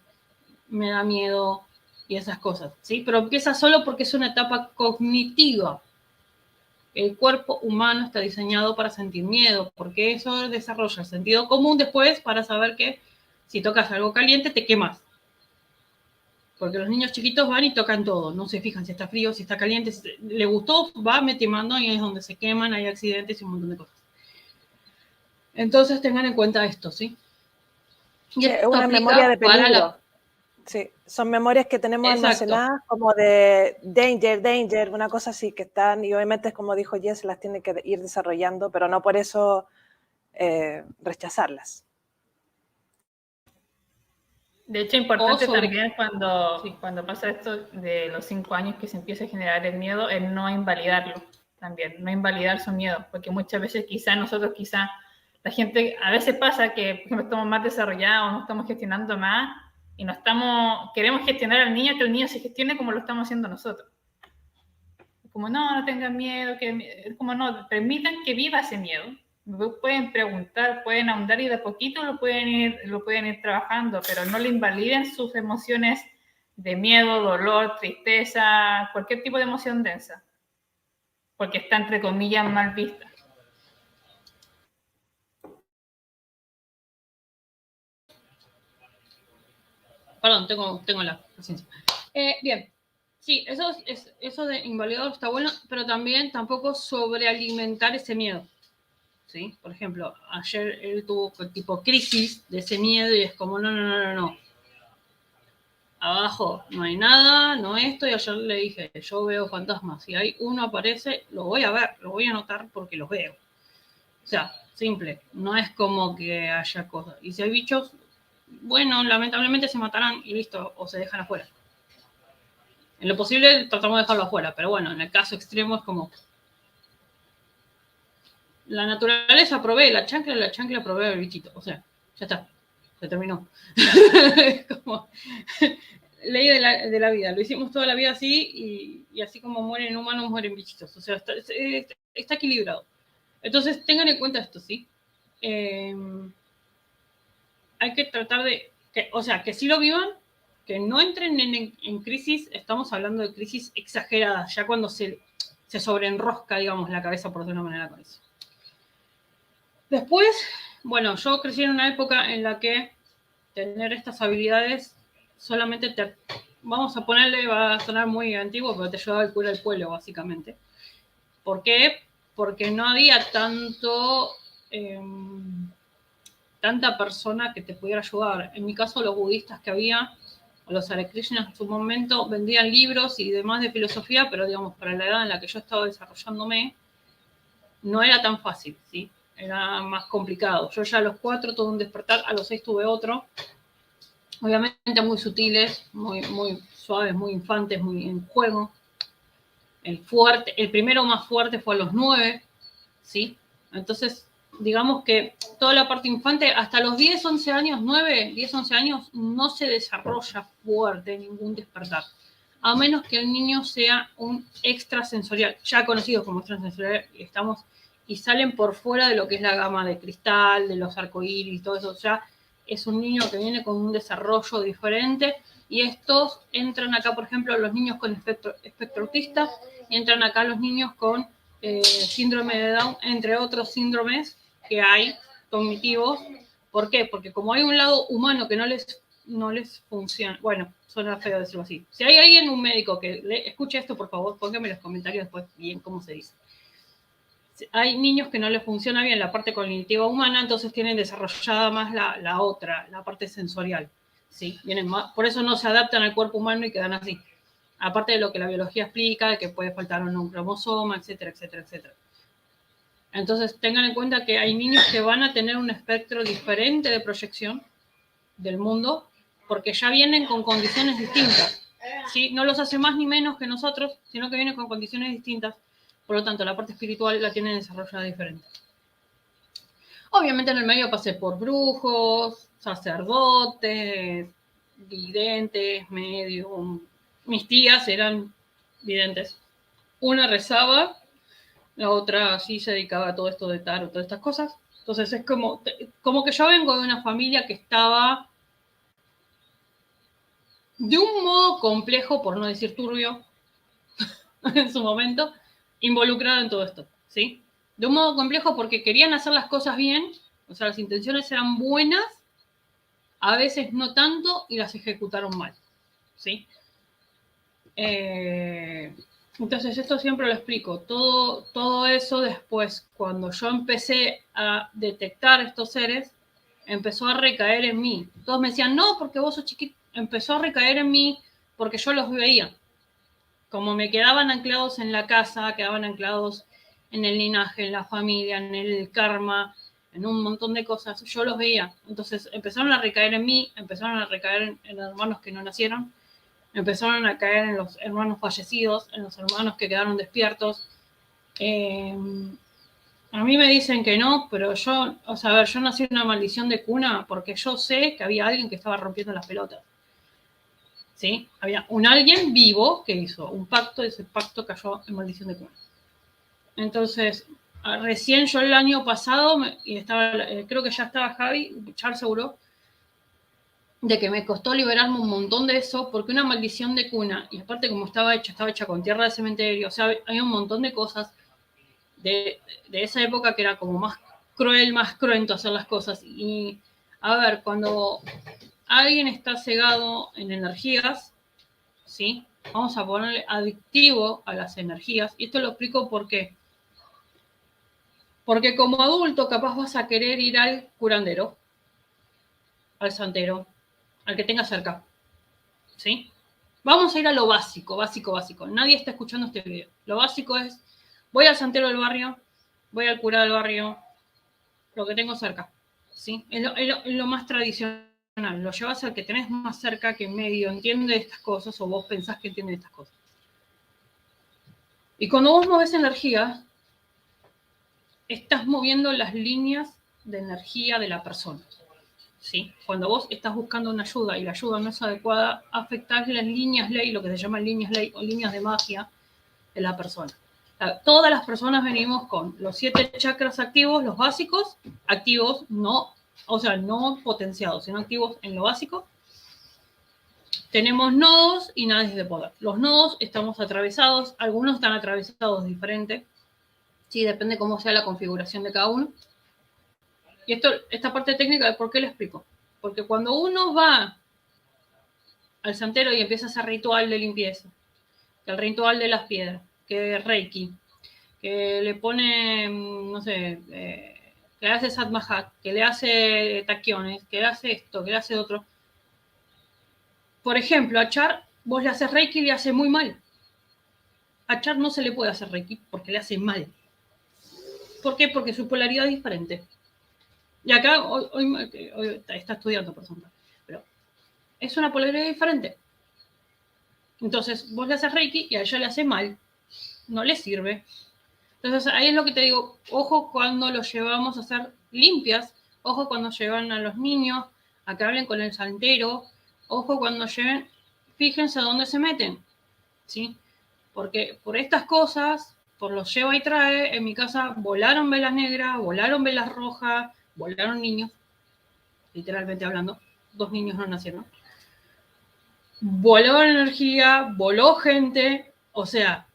me da miedo y esas cosas, ¿sí? Pero empieza solo porque es una etapa cognitiva. El cuerpo humano está diseñado para sentir miedo, porque eso desarrolla el sentido común después para saber que si tocas algo caliente te quemas. Porque los niños chiquitos van y tocan todo, no se fijan si está frío, si está caliente, si le gustó, va, mete mano y es donde se queman, hay accidentes y un montón de cosas. Entonces tengan en cuenta esto, ¿sí? Y es una memoria de peligro. Sí, son memorias que tenemos almacenadas como de danger, una cosa así que están, y obviamente es como dijo Jess, las tiene que ir desarrollando, pero no por eso rechazarlas. De hecho, importante también cuando pasa esto de los 5 años que se empieza a generar el miedo, es no invalidarlo también, no invalidar su miedo, porque muchas veces la gente, a veces pasa que, por ejemplo, estamos más desarrollados, no estamos gestionando más, y queremos gestionar al niño, que el niño se gestione como lo estamos haciendo nosotros. Como no tengan miedo, como no, permitan que viva ese miedo. Pueden preguntar, pueden ahondar y de a poquito lo pueden ir trabajando, pero no le invaliden sus emociones de miedo, dolor, tristeza, cualquier tipo de emoción densa, porque está entre comillas mal vista. Perdón, tengo la paciencia. Bien, sí, eso de invalidador está bueno, pero también tampoco sobrealimentar ese miedo. ¿Sí? Por ejemplo, ayer él tuvo tipo crisis de ese miedo y es como, no. Abajo no hay nada, no esto, y ayer le dije, yo veo fantasmas. Si hay uno aparece, lo voy a ver, lo voy a notar porque los veo. O sea, simple, no es como que haya cosas. Y si hay bichos, bueno, lamentablemente se matarán y listo, o se dejan afuera. En lo posible tratamos de dejarlo afuera, pero bueno, en el caso extremo es como... La naturaleza provee, la chancla provee el bichito. O sea, ya está, se terminó. Es como ley de la vida. Lo hicimos toda la vida así y así como mueren humanos, mueren bichitos. O sea, está equilibrado. Entonces, tengan en cuenta esto, ¿sí? Hay que tratar que sí lo vivan, que no entren en crisis. Estamos hablando de crisis exageradas, ya cuando se sobreenrosca, digamos, la cabeza por de una manera con eso. Después, bueno, yo crecí en una época en la que tener estas habilidades solamente vamos a ponerle, va a sonar muy antiguo, pero te ayudaba el cura del pueblo, básicamente. ¿Por qué? Porque no había tanta persona que te pudiera ayudar. En mi caso, los budistas que había, o los Hare Krishnas en su momento, vendían libros y demás de filosofía, pero digamos, para la edad en la que yo estaba desarrollándome, no era tan fácil, ¿sí? Era más complicado. Yo ya a los 4 tuve un despertar, a los 6 tuve otro. Obviamente muy sutiles, muy suaves, muy infantes, muy en juego. El primero más fuerte fue a los 9, ¿sí? Entonces, digamos que toda la parte infante, hasta los 10, 11 años, 9, 10, 11 años, no se desarrolla fuerte ningún despertar. A menos que el niño sea un extrasensorial, ya conocidos como extrasensorial, estamos y salen por fuera de lo que es la gama de cristal, de los arcoíris, todo eso. Ya es un niño que viene con un desarrollo diferente y estos entran acá, por ejemplo, los niños con espectro autista, y entran acá los niños con síndrome de Down, entre otros síndromes que hay cognitivos. ¿Por qué? Porque como hay un lado humano que no les funciona, bueno, suena feo decirlo así. Si hay alguien, un médico que escuche esto, por favor, póngame en los comentarios después bien cómo se dice. Hay niños que no les funciona bien la parte cognitiva humana, entonces tienen desarrollada más la otra, la parte sensorial. ¿Sí? Vienen más, por eso no se adaptan al cuerpo humano y quedan así. Aparte de lo que la biología explica, de que puede faltar un cromosoma, etcétera, etcétera, etcétera. Entonces tengan en cuenta que hay niños que van a tener un espectro diferente de proyección del mundo porque ya vienen con condiciones distintas. ¿Sí? No los hace más ni menos que nosotros, sino que vienen con condiciones distintas. Por lo tanto, la parte espiritual la tienen desarrollada diferente. Obviamente en el medio pasé por brujos, sacerdotes, videntes, medium. Mis tías eran videntes. Una rezaba, la otra sí se dedicaba a todo esto de tarot, todas estas cosas. Entonces es como que yo vengo de una familia que estaba de un modo complejo, por no decir turbio, en su momento, involucrado en todo esto, ¿sí? De un modo complejo porque querían hacer las cosas bien, o sea, las intenciones eran buenas, a veces no tanto, y las ejecutaron mal, ¿sí? Entonces, esto siempre lo explico. Todo eso después, cuando yo empecé a detectar estos seres, empezó a recaer en mí. Todos me decían, no, porque vos sos chiquito. Empezó a recaer en mí porque yo los veía. Como me quedaban anclados en la casa, quedaban anclados en el linaje, en la familia, en el karma, en un montón de cosas, yo los veía. Entonces empezaron a recaer en mí, empezaron a recaer en hermanos que no nacieron, empezaron a caer en los hermanos fallecidos, en los hermanos que quedaron despiertos. A mí me dicen que no, pero yo, o sea, a ver, yo nací en una maldición de cuna porque yo sé que había alguien que estaba rompiendo las pelotas. ¿Sí? Había un alguien vivo que hizo un pacto, y ese pacto cayó en maldición de cuna. Entonces, recién yo el año pasado, y estaba, creo que ya estaba Javi, Charles seguro, de que me costó liberarme un montón de eso, porque una maldición de cuna, y aparte como estaba hecha con tierra de cementerio, o sea, hay un montón de cosas de esa época que era como más cruel, más cruento hacer las cosas. Y, a ver, cuando alguien está cegado en energías, ¿sí? Vamos a ponerle adictivo a las energías, y esto lo explico porque como adulto capaz vas a querer ir al curandero, al santero, al que tenga cerca, ¿sí? Vamos a ir a lo básico, básico, básico. Nadie está escuchando este video. Lo básico es, voy al santero del barrio, voy al cura del barrio, lo que tengo cerca, ¿sí? Es lo más tradicional. Lo llevas al que tenés más cerca, que medio entiende estas cosas, o vos pensás que entiende estas cosas. Y cuando vos movés energía, estás moviendo las líneas de energía de la persona, ¿sí? Cuando vos estás buscando una ayuda y la ayuda no es adecuada, afectás las líneas ley, lo que se llama líneas ley o líneas de magia de la persona. Todas las personas venimos con los 7 chakras activos, los básicos, activos, no, o sea, no potenciados, sino activos en lo básico. Tenemos nodos y nadis de poder. Los nodos estamos atravesados, algunos están atravesados diferente, sí, depende cómo sea la configuración de cada uno. Y esta parte técnica, ¿de por qué le explico? Porque cuando uno va al santero y empieza a hacer ritual de limpieza, que el ritual de las piedras, que Reiki, que le pone, no sé, que le hace Satmahat, que le hace taquiones, que le hace esto, que le hace otro. Por ejemplo, a Char, vos le haces Reiki y le hace muy mal. A Char no se le puede hacer Reiki porque le hace mal. ¿Por qué? Porque su polaridad es diferente. Y acá, hoy está estudiando, por ejemplo, pero es una polaridad diferente. Entonces, vos le haces Reiki y a ella le hace mal. No le sirve. Entonces, ahí es lo que te digo. Ojo cuando los llevamos a hacer limpias. Ojo cuando llevan a los niños a que hablen con el santero. Ojo cuando lleven. Fíjense dónde se meten. ¿Sí? Porque por estas cosas, por los lleva y trae, en mi casa volaron velas negras, volaron velas rojas, volaron niños. Literalmente hablando. 2 niños no nacieron. Voló energía, voló gente. O sea,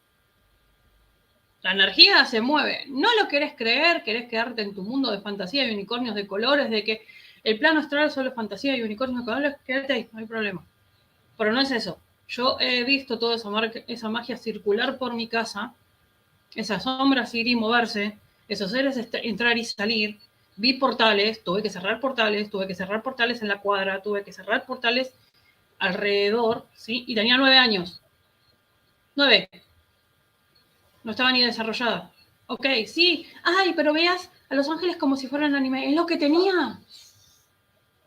la energía se mueve. No lo querés creer, querés quedarte en tu mundo de fantasía y unicornios de colores, de que el plano astral solo es fantasía y unicornios de colores, quédate ahí, no hay problema. Pero no es eso. Yo he visto toda esa magia circular por mi casa, esas sombras ir y moverse, esos seres entrar y salir. Vi portales, tuve que cerrar portales en la cuadra, tuve que cerrar portales alrededor, ¿sí? Y tenía 9 años. 9. No estaba ni desarrollada. Ok, sí. Ay, pero veas a los ángeles como si fueran anime. Es lo que tenía.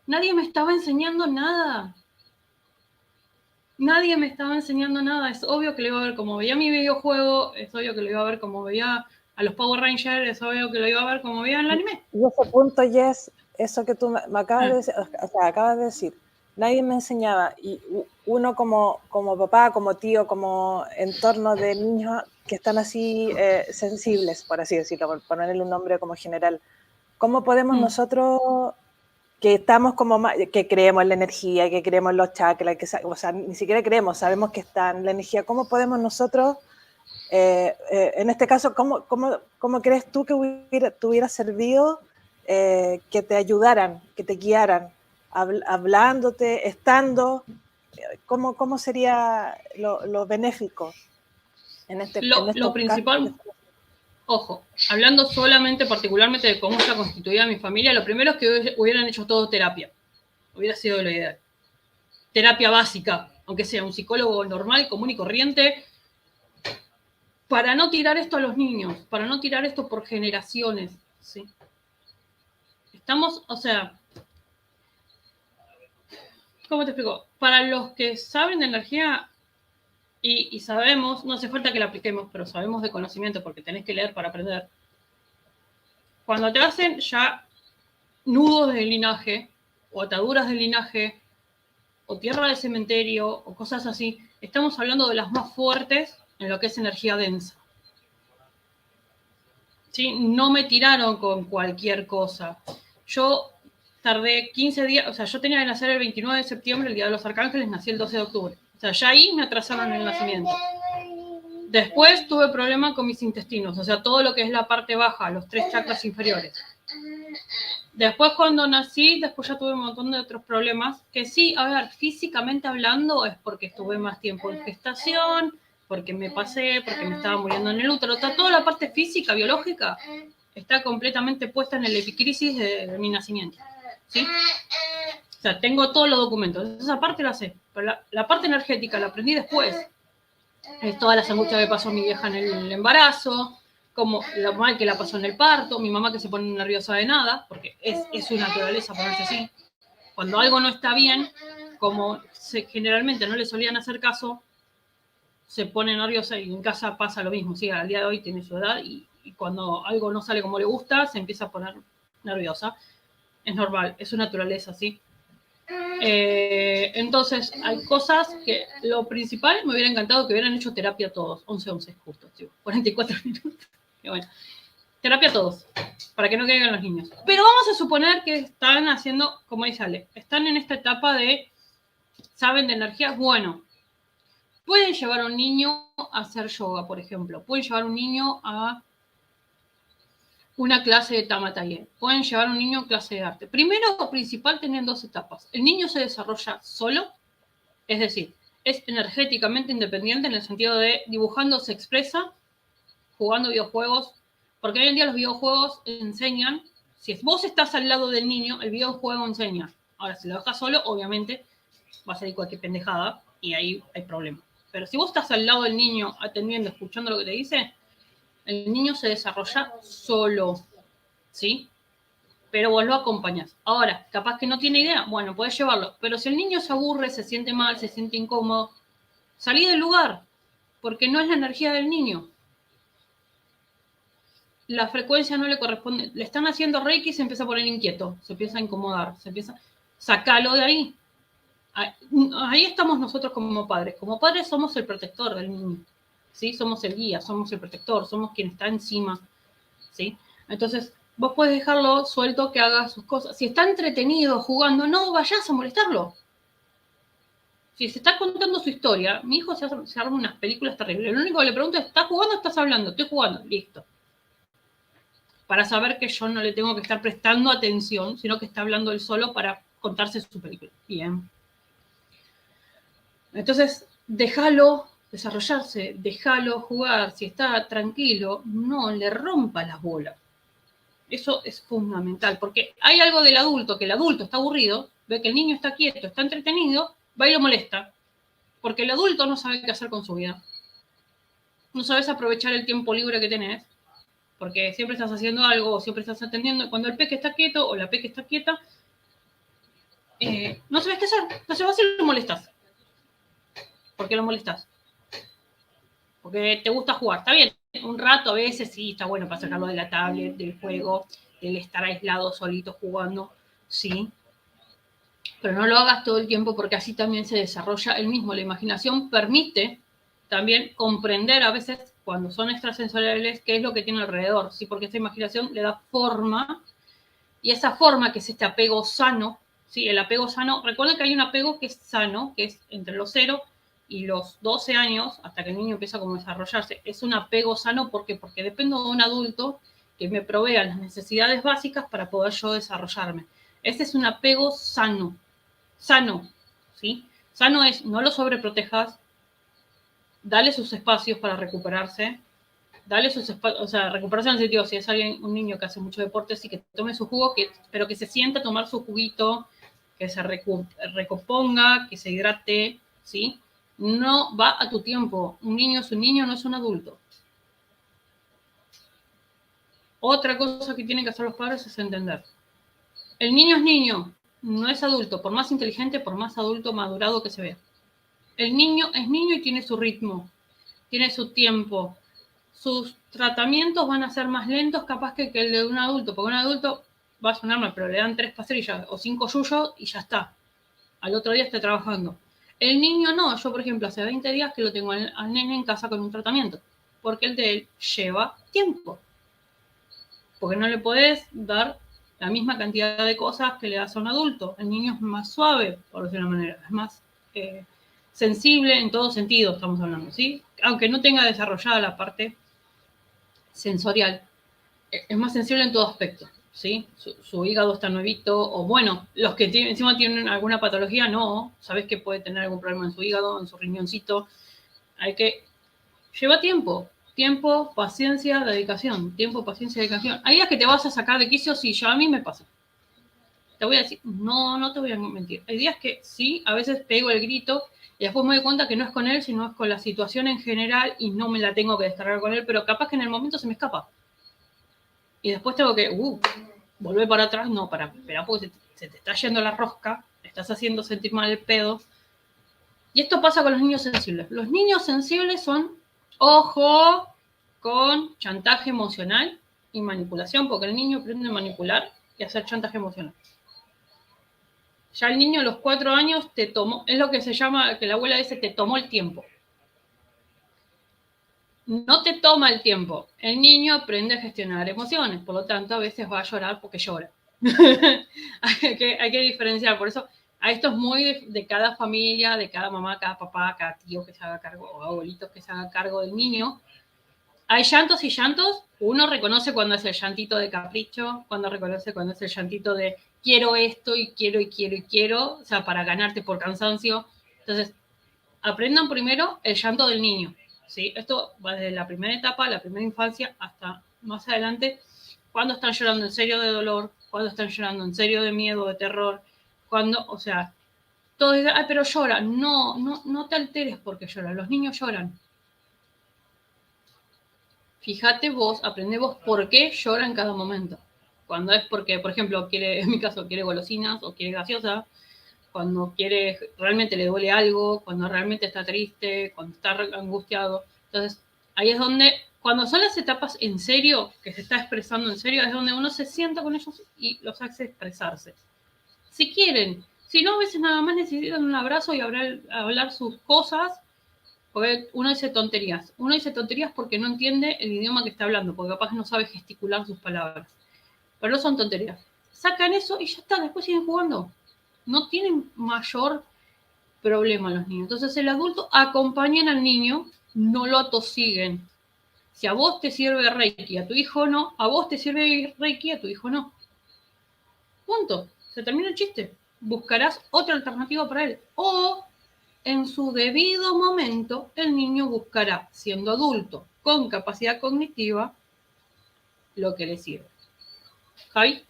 Nadie me estaba enseñando nada. Nadie me estaba enseñando nada. Es obvio que lo iba a ver como veía mi videojuego. Es obvio que lo iba a ver como veía a los Power Rangers. Es obvio que lo iba a ver como veía en el anime. Y ese punto, Jess, eso que tú me acabas de decir, o sea, acabas de decir, nadie me enseñaba. Y uno como papá, como tío, como entorno de niños que están así sensibles, por así decirlo, por ponerle un nombre como general, ¿cómo podemos nosotros, que estamos como que creemos en la energía, que creemos en los chakras, o sea, ni siquiera creemos, sabemos que está en la energía, ¿cómo podemos nosotros, en este caso, cómo crees tú que te hubiera servido que te ayudaran, que te guiaran, hablándote, estando? ¿Cómo sería lo benéfico en Lo principal, ojo, hablando solamente particularmente de cómo está constituida mi familia, lo primero es que hubieran hecho todo terapia. Hubiera sido lo ideal. Terapia básica, aunque sea un psicólogo normal, común y corriente, para no tirar esto a los niños, para no tirar esto por generaciones, ¿sí? Estamos, o sea, ¿cómo te explico? Para los que saben de energía y sabemos, no hace falta que la apliquemos, pero sabemos de conocimiento porque tenés que leer para aprender. Cuando te hacen ya nudos de linaje, o ataduras de linaje, o tierra de cementerio, o cosas así, estamos hablando de las más fuertes en lo que es energía densa. ¿Sí? No me tiraron con cualquier cosa. Yo tardé 15 días, o sea, yo tenía que nacer el 29 de septiembre, el Día de los Arcángeles, nací el 12 de octubre. O sea, ya ahí me atrasaron el nacimiento. Después tuve problemas con mis intestinos, o sea, todo lo que es la parte baja, los 3 chakras inferiores. Después cuando nací, después ya tuve un montón de otros problemas, que sí, a ver, físicamente hablando es porque estuve más tiempo en gestación, porque me pasé, porque me estaba muriendo en el útero. Toda la parte física, biológica, está completamente puesta en el epicrisis de mi nacimiento, ¿sí? O sea, tengo todos los documentos. Esa parte la sé, pero la parte energética la aprendí después. Es todas las angustias que pasó mi vieja en el embarazo, como lo mal que la pasó en el parto, mi mamá que se pone nerviosa de nada, porque es su naturaleza ponerse así. Cuando algo no está bien, como generalmente no le solían hacer caso, se pone nerviosa y en casa pasa lo mismo. Sí, al día de hoy tiene su edad y cuando algo no sale como le gusta, se empieza a poner nerviosa. Es normal, es su naturaleza, ¿sí? Entonces, hay cosas que lo principal me hubiera encantado que hubieran hecho terapia todos. 11 justo, tío, 44 minutos. Y bueno, terapia todos, para que no caigan los niños. Pero vamos a suponer que están haciendo, como dice Ale, están en esta etapa de, saben de energía. Bueno, pueden llevar a un niño a hacer yoga, por ejemplo. Pueden llevar a un niño a una clase de Tama Taller. Pueden llevar a un niño a clase de arte. Primero, principal, tienen 2 etapas. El niño se desarrolla solo, es decir, es energéticamente independiente en el sentido de dibujando se expresa, jugando videojuegos, porque hoy en día los videojuegos enseñan, si vos estás al lado del niño, el videojuego enseña. Ahora, si lo dejas solo, obviamente va a salir cualquier pendejada y ahí hay problema. Pero si vos estás al lado del niño, atendiendo, escuchando lo que te dice, El niño se desarrolla solo, ¿sí? Pero vos lo acompañás. Ahora, capaz que no tiene idea, bueno, podés llevarlo. Pero si el niño se aburre, se siente mal, se siente incómodo, salí del lugar, porque no es la energía del niño. La frecuencia no le corresponde. Le están haciendo Reiki y se empieza a poner inquieto, se empieza a incomodar, se empieza... Sácalo de ahí. Ahí estamos nosotros como padres. Como padres somos el protector del niño, ¿sí? Somos el guía, somos el protector, somos quien está encima, ¿sí? Entonces, vos podés dejarlo suelto que haga sus cosas. Si está entretenido jugando, no vayas a molestarlo. Si se está contando su historia, mi hijo se arma unas películas terribles. Lo único que le pregunto es, ¿estás jugando o estás hablando? Estoy jugando, listo. Para saber que yo no le tengo que estar prestando atención, sino que está hablando él solo para contarse su película. Bien. Entonces, déjalo desarrollarse, déjalo jugar. Si está tranquilo, no le rompa las bolas. Eso es fundamental, porque hay algo del adulto, que el adulto está aburrido, ve que el niño está quieto, está entretenido, va y lo molesta, porque el adulto no sabe qué hacer con su vida. No sabes aprovechar el tiempo libre que tenés, porque siempre estás haciendo algo o siempre estás atendiendo. Cuando el peque está quieto o la peque está quieta, no sabes qué hacer. Entonces vas y lo molestas. ¿Por qué lo molestas? Porque te gusta jugar. Está bien, un rato a veces sí, está bueno para sacarlo de la tablet, del juego, del estar aislado, solito, jugando, sí. Pero no lo hagas todo el tiempo porque así también se desarrolla el mismo. La imaginación permite también comprender a veces cuando son extrasensoriales qué es lo que tiene alrededor, ¿sí? Porque esta imaginación le da forma y esa forma que es este apego sano, ¿sí? El apego sano, recuerden que hay un apego que es sano, que es entre los 0 y los 12 años, hasta que el niño empieza como a desarrollarse. Es un apego sano porque dependo de un adulto que me provea las necesidades básicas para poder yo desarrollarme. Este es un apego sano, ¿sí? Sano es, no lo sobreprotejas, dale sus espacios para recuperarse, dale sus espacios, o sea, recuperarse en el sentido, si es alguien, un niño que hace mucho deporte, sí que tome su jugo, pero que se sienta a tomar su juguito, que se recomponga, que se hidrate, ¿sí? No va a tu tiempo. Un niño es un niño, no es un adulto. Otra cosa que tienen que hacer los padres es entender. El niño es niño, no es adulto, por más inteligente, por más adulto madurado que se vea. El niño es niño y tiene su ritmo, tiene su tiempo. Sus tratamientos van a ser más lentos capaz que el de un adulto, porque un adulto va a sonar mal, pero le dan 3 pastillas o 5 yuyos y ya está. Al otro día está trabajando. El niño no. Yo, por ejemplo, hace 20 días que lo tengo al nene en casa con un tratamiento, porque el de él lleva tiempo. Porque no le podés dar la misma cantidad de cosas que le das a un adulto. El niño es más suave, por decirlo de una manera, es más sensible en todo sentido, estamos hablando, ¿sí? Aunque no tenga desarrollada la parte sensorial, es más sensible en todo aspecto, ¿sí? Su hígado está nuevito, o bueno, los que encima tienen alguna patología, no, sabes que puede tener algún problema en su hígado, en su riñoncito, hay que... Lleva tiempo, paciencia, dedicación, tiempo, paciencia, dedicación. Hay días que te vas a sacar de quicio, sí, ya a mí me pasa. Te voy a decir, no te voy a mentir. Hay días que sí, a veces pego el grito y después me doy cuenta que no es con él, sino es con la situación en general y no me la tengo que descargar con él, pero capaz que en el momento se me escapa. Y después tengo que, volver para atrás, no, espera, porque se te está yendo la rosca, te estás haciendo sentir mal el pedo. Y esto pasa con los niños sensibles. Los niños sensibles son, ojo, con chantaje emocional y manipulación, porque el niño aprende a manipular y a hacer chantaje emocional. Ya el niño a los 4 años te tomó, es lo que se llama, que la abuela dice, te tomó el tiempo. No te toma el tiempo. El niño aprende a gestionar emociones, por lo tanto a veces va a llorar porque llora. hay que diferenciar, por eso a esto es muy de cada familia, de cada mamá, cada papá, cada tío que se haga cargo, o abuelitos que se haga cargo del niño. Hay llantos y llantos. Uno reconoce cuando es el llantito de capricho, cuando reconoce cuando es el llantito de quiero esto y quiero, o sea, para ganarte por cansancio. Entonces, aprendan primero el llanto del niño, ¿sí? Esto va desde la primera etapa, la primera infancia, hasta más adelante, cuando están llorando en serio de dolor, cuando están llorando en serio de miedo, de terror, cuando, o sea, todos dicen, ay, pero llora. No te alteres porque lloran, los niños lloran. Fíjate vos, aprende vos por qué llora en cada momento. Cuando es porque, por ejemplo, quiere, en mi caso, quiere golosinas o quiere gaseosa, cuando quiere, realmente le duele algo, cuando realmente está triste, cuando está angustiado. Entonces, ahí es donde, cuando son las etapas en serio, que se está expresando en serio, es donde uno se sienta con ellos y los hace expresarse. Si quieren, si no, a veces nada más necesitan un abrazo y hablar sus cosas, porque uno dice tonterías. Uno dice tonterías porque no entiende el idioma que está hablando, porque capaz no sabe gesticular sus palabras. Pero no son tonterías. Sacan eso y ya está, después siguen jugando. No tienen mayor problema los niños. Entonces el adulto acompañan al niño, no lo atosiguen. Si a vos te sirve Reiki, a tu hijo no, a vos te sirve Reiki, a tu hijo no. Punto. Se termina el chiste. Buscarás otra alternativa para él. O en su debido momento, el niño buscará, siendo adulto, con capacidad cognitiva, lo que le sirve. Javi.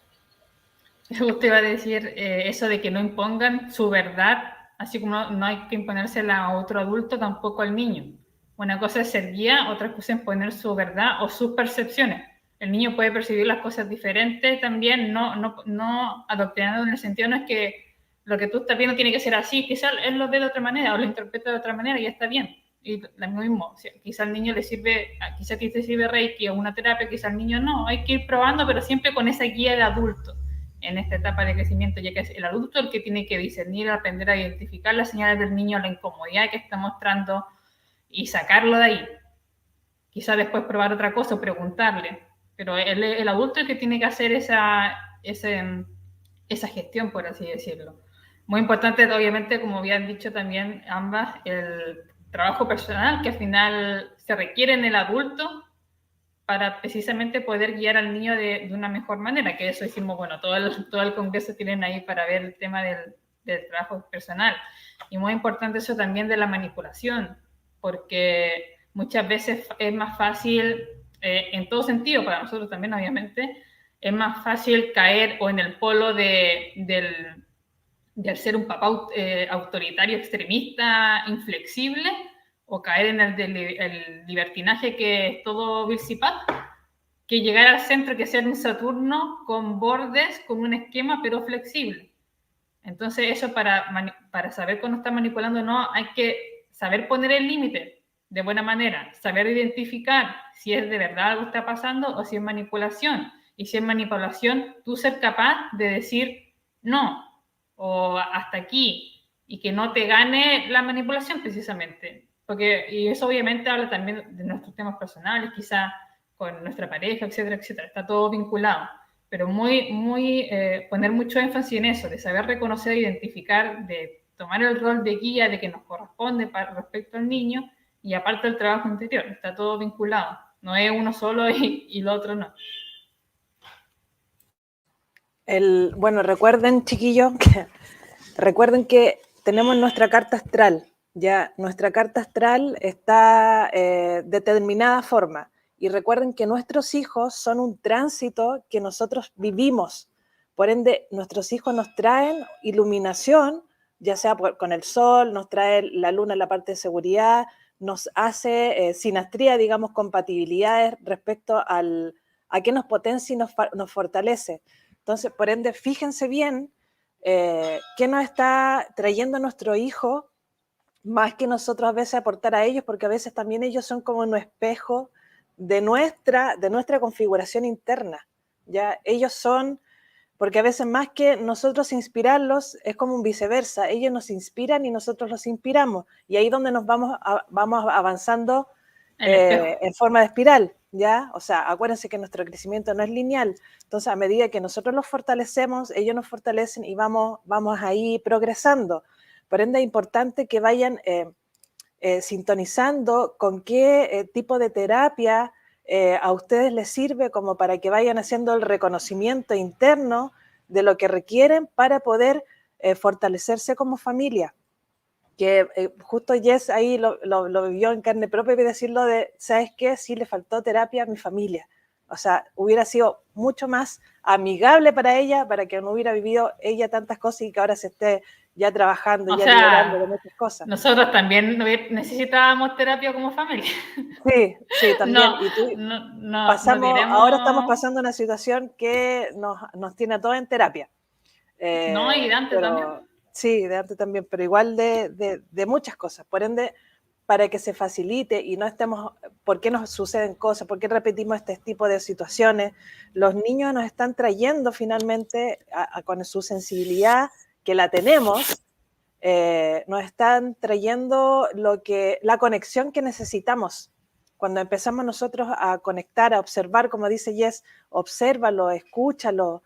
Usted iba a decir eso de que no impongan su verdad, así como no hay que imponérsela a otro adulto, tampoco al niño. Una cosa es ser guía, otra cosa es imponer su verdad o sus percepciones. El niño puede percibir las cosas diferentes también, no adoctrinado en el sentido, no es que lo que tú estás viendo tiene que ser así, quizás él lo ve de otra manera o lo interpreta de otra manera y ya está bien. Y lo mismo, quizás al niño le sirve, quizás a ti te sirve Reiki o una terapia, quizás al niño no. Hay que ir probando, pero siempre con esa guía de adulto en esta etapa de crecimiento, ya que es el adulto el que tiene que discernir, aprender a identificar las señales del niño, la incomodidad que está mostrando y sacarlo de ahí. Quizás después probar otra cosa o preguntarle, pero el adulto es el que tiene que hacer esa gestión, por así decirlo. Muy importante, obviamente, como habían dicho también ambas, el trabajo personal que al final se requiere en el adulto para precisamente poder guiar al niño de una mejor manera, que eso hicimos, bueno, todo el congreso tienen ahí para ver el tema del trabajo personal. Y muy importante eso también de la manipulación, porque muchas veces es más fácil, en todo sentido, para nosotros también obviamente, es más fácil caer o en el polo del ser un papá autoritario, extremista, inflexible, o caer en el libertinaje que es todo Bill Pat, que llegar al centro, que sea un Saturno con bordes, con un esquema, pero flexible. Entonces eso para saber cuándo está manipulando no, hay que saber poner el límite de buena manera, saber identificar si es de verdad algo que está pasando o si es manipulación. Y si es manipulación, tú ser capaz de decir no, o hasta aquí, y que no te gane la manipulación precisamente. Y eso obviamente habla también de nuestros temas personales, quizá con nuestra pareja, etcétera, etcétera. Está todo vinculado. Pero poner mucho énfasis en eso, de saber reconocer, identificar, de tomar el rol de guía de que nos corresponde respecto al niño, y aparte el trabajo interior. Está todo vinculado. No es uno solo y lo otro no. Bueno, recuerden, chiquillos, recuerden que tenemos nuestra carta astral. Ya, nuestra carta astral está de determinada forma. Y recuerden que nuestros hijos son un tránsito que nosotros vivimos. Por ende, nuestros hijos nos traen iluminación, ya sea con el sol, nos trae la luna en la parte de seguridad, nos hace sinastría, digamos, compatibilidades respecto a qué nos potencia y nos fortalece. Entonces, por ende, fíjense bien qué nos está trayendo nuestro hijo, más que nosotros a veces aportar a ellos, porque a veces también ellos son como un espejo de nuestra configuración interna. ¿Ya? Ellos son, porque a veces más que nosotros inspirarlos, es como un viceversa. Ellos nos inspiran y nosotros los inspiramos. Y ahí es donde nos vamos avanzando en forma de espiral. ¿Ya? O sea, acuérdense que nuestro crecimiento no es lineal. Entonces, a medida que nosotros los fortalecemos, ellos nos fortalecen y vamos ahí progresando. Por ende, es importante que vayan sintonizando con qué tipo de terapia a ustedes les sirve, como para que vayan haciendo el reconocimiento interno de lo que requieren para poder fortalecerse como familia. Que justo Jess ahí lo vivió en carne propia, y decirlo de, ¿sabes qué? Sí le faltó terapia a mi familia. O sea, hubiera sido mucho más amigable para ella, para que no hubiera vivido ella tantas cosas y que ahora se esté ya trabajando, O ya sea, liberando de muchas cosas. Nosotros también necesitábamos terapia como familia. Sí, sí, también. No, Y tú, no ahora estamos diremos... pasando una situación que nos tiene a todos en terapia. No, y Dante también. Pero sí, de arte también, pero igual de muchas cosas. Por ende, para que se facilite y no estemos, ¿por qué nos suceden cosas? ¿Por qué repetimos este tipo de situaciones? Los niños nos están trayendo finalmente, con su sensibilidad, que la tenemos, nos están trayendo la conexión que necesitamos. Cuando empezamos nosotros a conectar, a observar, como dice Jess, obsérvalo, escúchalo,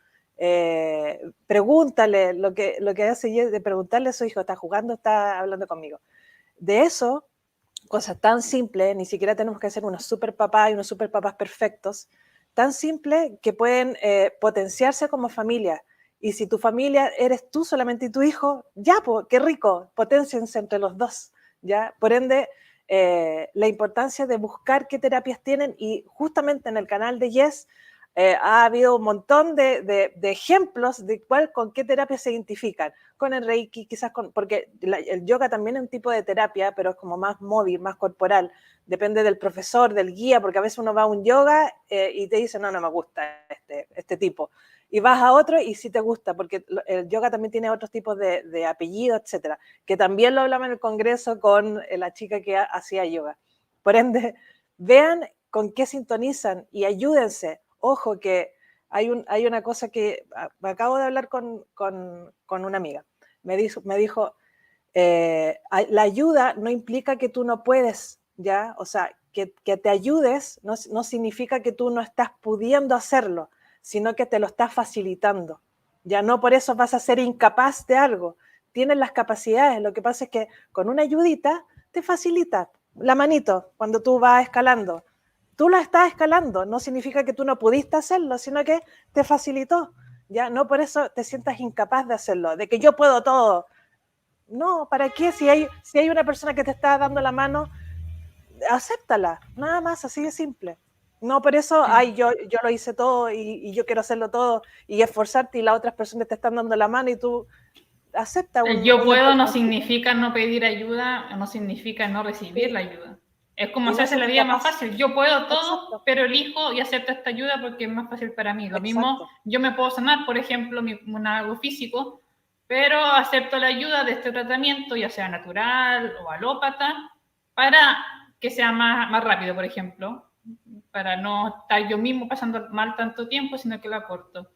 pregúntale, lo que hace Jess de preguntarle a su hijo, ¿está jugando, está hablando conmigo? De eso, cosas tan simples, ni siquiera tenemos que ser unos super papás y unos super papás perfectos, tan simples que pueden potenciarse como familia. Y si tu familia eres tú solamente y tu hijo, ya, qué rico, potenciense entre los dos, ¿ya? Por ende, la importancia de buscar qué terapias tienen, y justamente en el canal de Yes ha habido un montón de ejemplos de con qué terapias se identifican. Con el Reiki, quizás porque el yoga también es un tipo de terapia, pero es como más móvil, más corporal. Depende del profesor, del guía, porque a veces uno va a un yoga y te dice, no me gusta este tipo. Y vas a otro y sí te gusta, porque el yoga también tiene otros tipos de apellidos, etcétera, que también lo hablamos en el congreso con la chica que hacía yoga. Por ende, vean con qué sintonizan y ayúdense. Ojo que hay una cosa que acabo de hablar con una amiga. Me dijo la ayuda no implica que tú no puedes, ¿ya? O sea, que te ayudes no significa que tú no estás pudiendo hacerlo, sino que te lo estás facilitando. Ya no por eso vas a ser incapaz de algo. Tienes las capacidades, lo que pasa es que con una ayudita te facilita la manito cuando tú vas escalando. Tú la estás escalando, no significa que tú no pudiste hacerlo, sino que te facilitó. Ya no por eso te sientas incapaz de hacerlo, de que yo puedo todo. No, ¿para qué? Si hay una persona que te está dando la mano, acéptala, nada más, así de simple. No por eso, yo lo hice todo y yo quiero hacerlo todo y esforzarte, y las otras personas te están dando la mano y tú acepta Yo puedo no significa no pedir ayuda, no significa no recibir la ayuda. Es como hacerse la vida más fácil. Yo puedo todo, exacto, pero elijo y acepto esta ayuda porque es más fácil para mí. Lo mismo, yo me puedo sanar, por ejemplo, algo físico, pero acepto la ayuda de este tratamiento, ya sea natural o alópata, para que sea más rápido, por ejemplo, para no estar yo mismo pasando mal tanto tiempo, sino que lo acorto.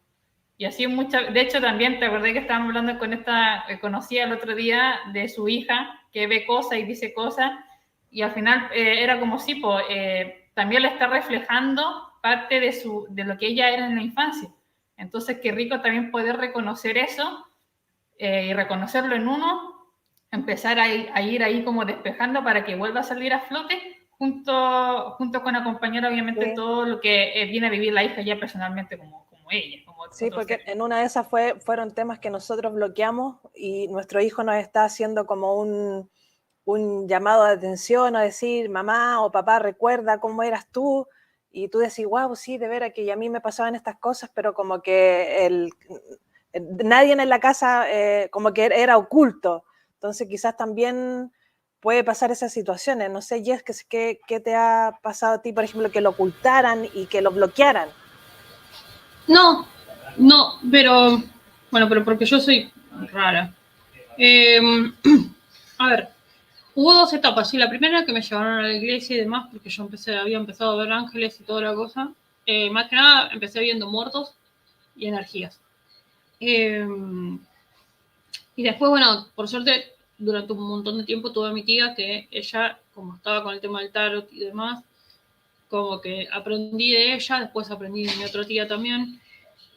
Y así de hecho también te acordé que estábamos hablando con esta, conocía el otro día de su hija, que ve cosas y dice cosas, y al final era como si también le está reflejando parte de lo que ella era en la infancia. Entonces, qué rico también poder reconocer eso y reconocerlo en uno, empezar a ir ahí como despejando para que vuelva a salir a flote, junto con acompañar obviamente todo lo que viene a vivir la hija ya personalmente como ella. Sí, porque en una de esas fueron temas que nosotros bloqueamos y nuestro hijo nos está haciendo como un llamado de atención, a decir, mamá o papá, recuerda cómo eras tú, y tú decís, wow, sí, de veras que a mí me pasaban estas cosas, pero como que nadie en la casa como que era oculto. Entonces quizás también puede pasar esas situaciones. No sé, Jess, ¿qué te ha pasado a ti, por ejemplo, que lo ocultaran y que lo bloquearan? No, pero porque yo soy rara. A ver, hubo dos etapas. Sí, la primera que me llevaron a la iglesia y demás, porque yo había empezado a ver ángeles y toda la cosa. Más que nada empecé viendo muertos y energías. Y después, bueno, por suerte, durante un montón de tiempo tuve a mi tía que ella, como estaba con el tema del tarot y demás, como que aprendí de ella, después aprendí de mi otra tía también,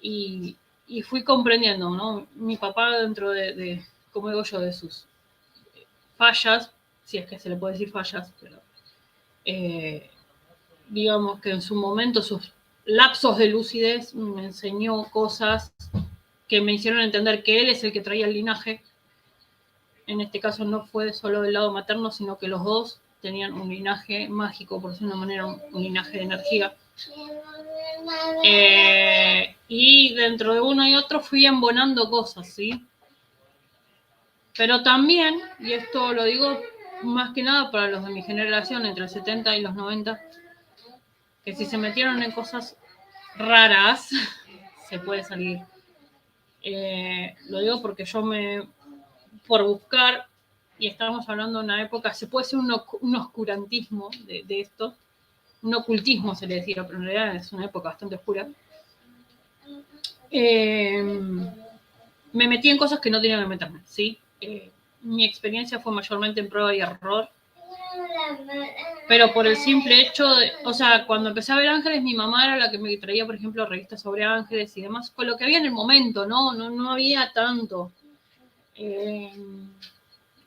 y fui comprendiendo, ¿no? Mi papá, dentro de como digo yo, de sus fallas, si es que se le puede decir fallas, pero digamos que en su momento sus lapsos de lucidez me enseñó cosas que me hicieron entender que él es el que traía el linaje. En este caso no fue solo del lado materno, sino que los dos tenían un linaje mágico, por decirlo de una manera, un linaje de energía. Y dentro de uno y otro fui embonando cosas, ¿sí? Pero también, y esto lo digo más que nada para los de mi generación, entre los 70 y los 90, que si se metieron en raras, se puede salir. Lo digo porque por buscar, y estamos hablando de una época, se puede hacer un oscurantismo de esto, un ocultismo se le decía, pero en realidad es una época bastante oscura. Me metí en cosas que no tenía que meterme, ¿sí? Mi experiencia fue mayormente en prueba y error, pero por el simple hecho de, o sea, cuando empecé a ver ángeles, mi mamá era la que me traía, por ejemplo, revistas sobre ángeles y demás, con lo que había en el momento, no había tanto.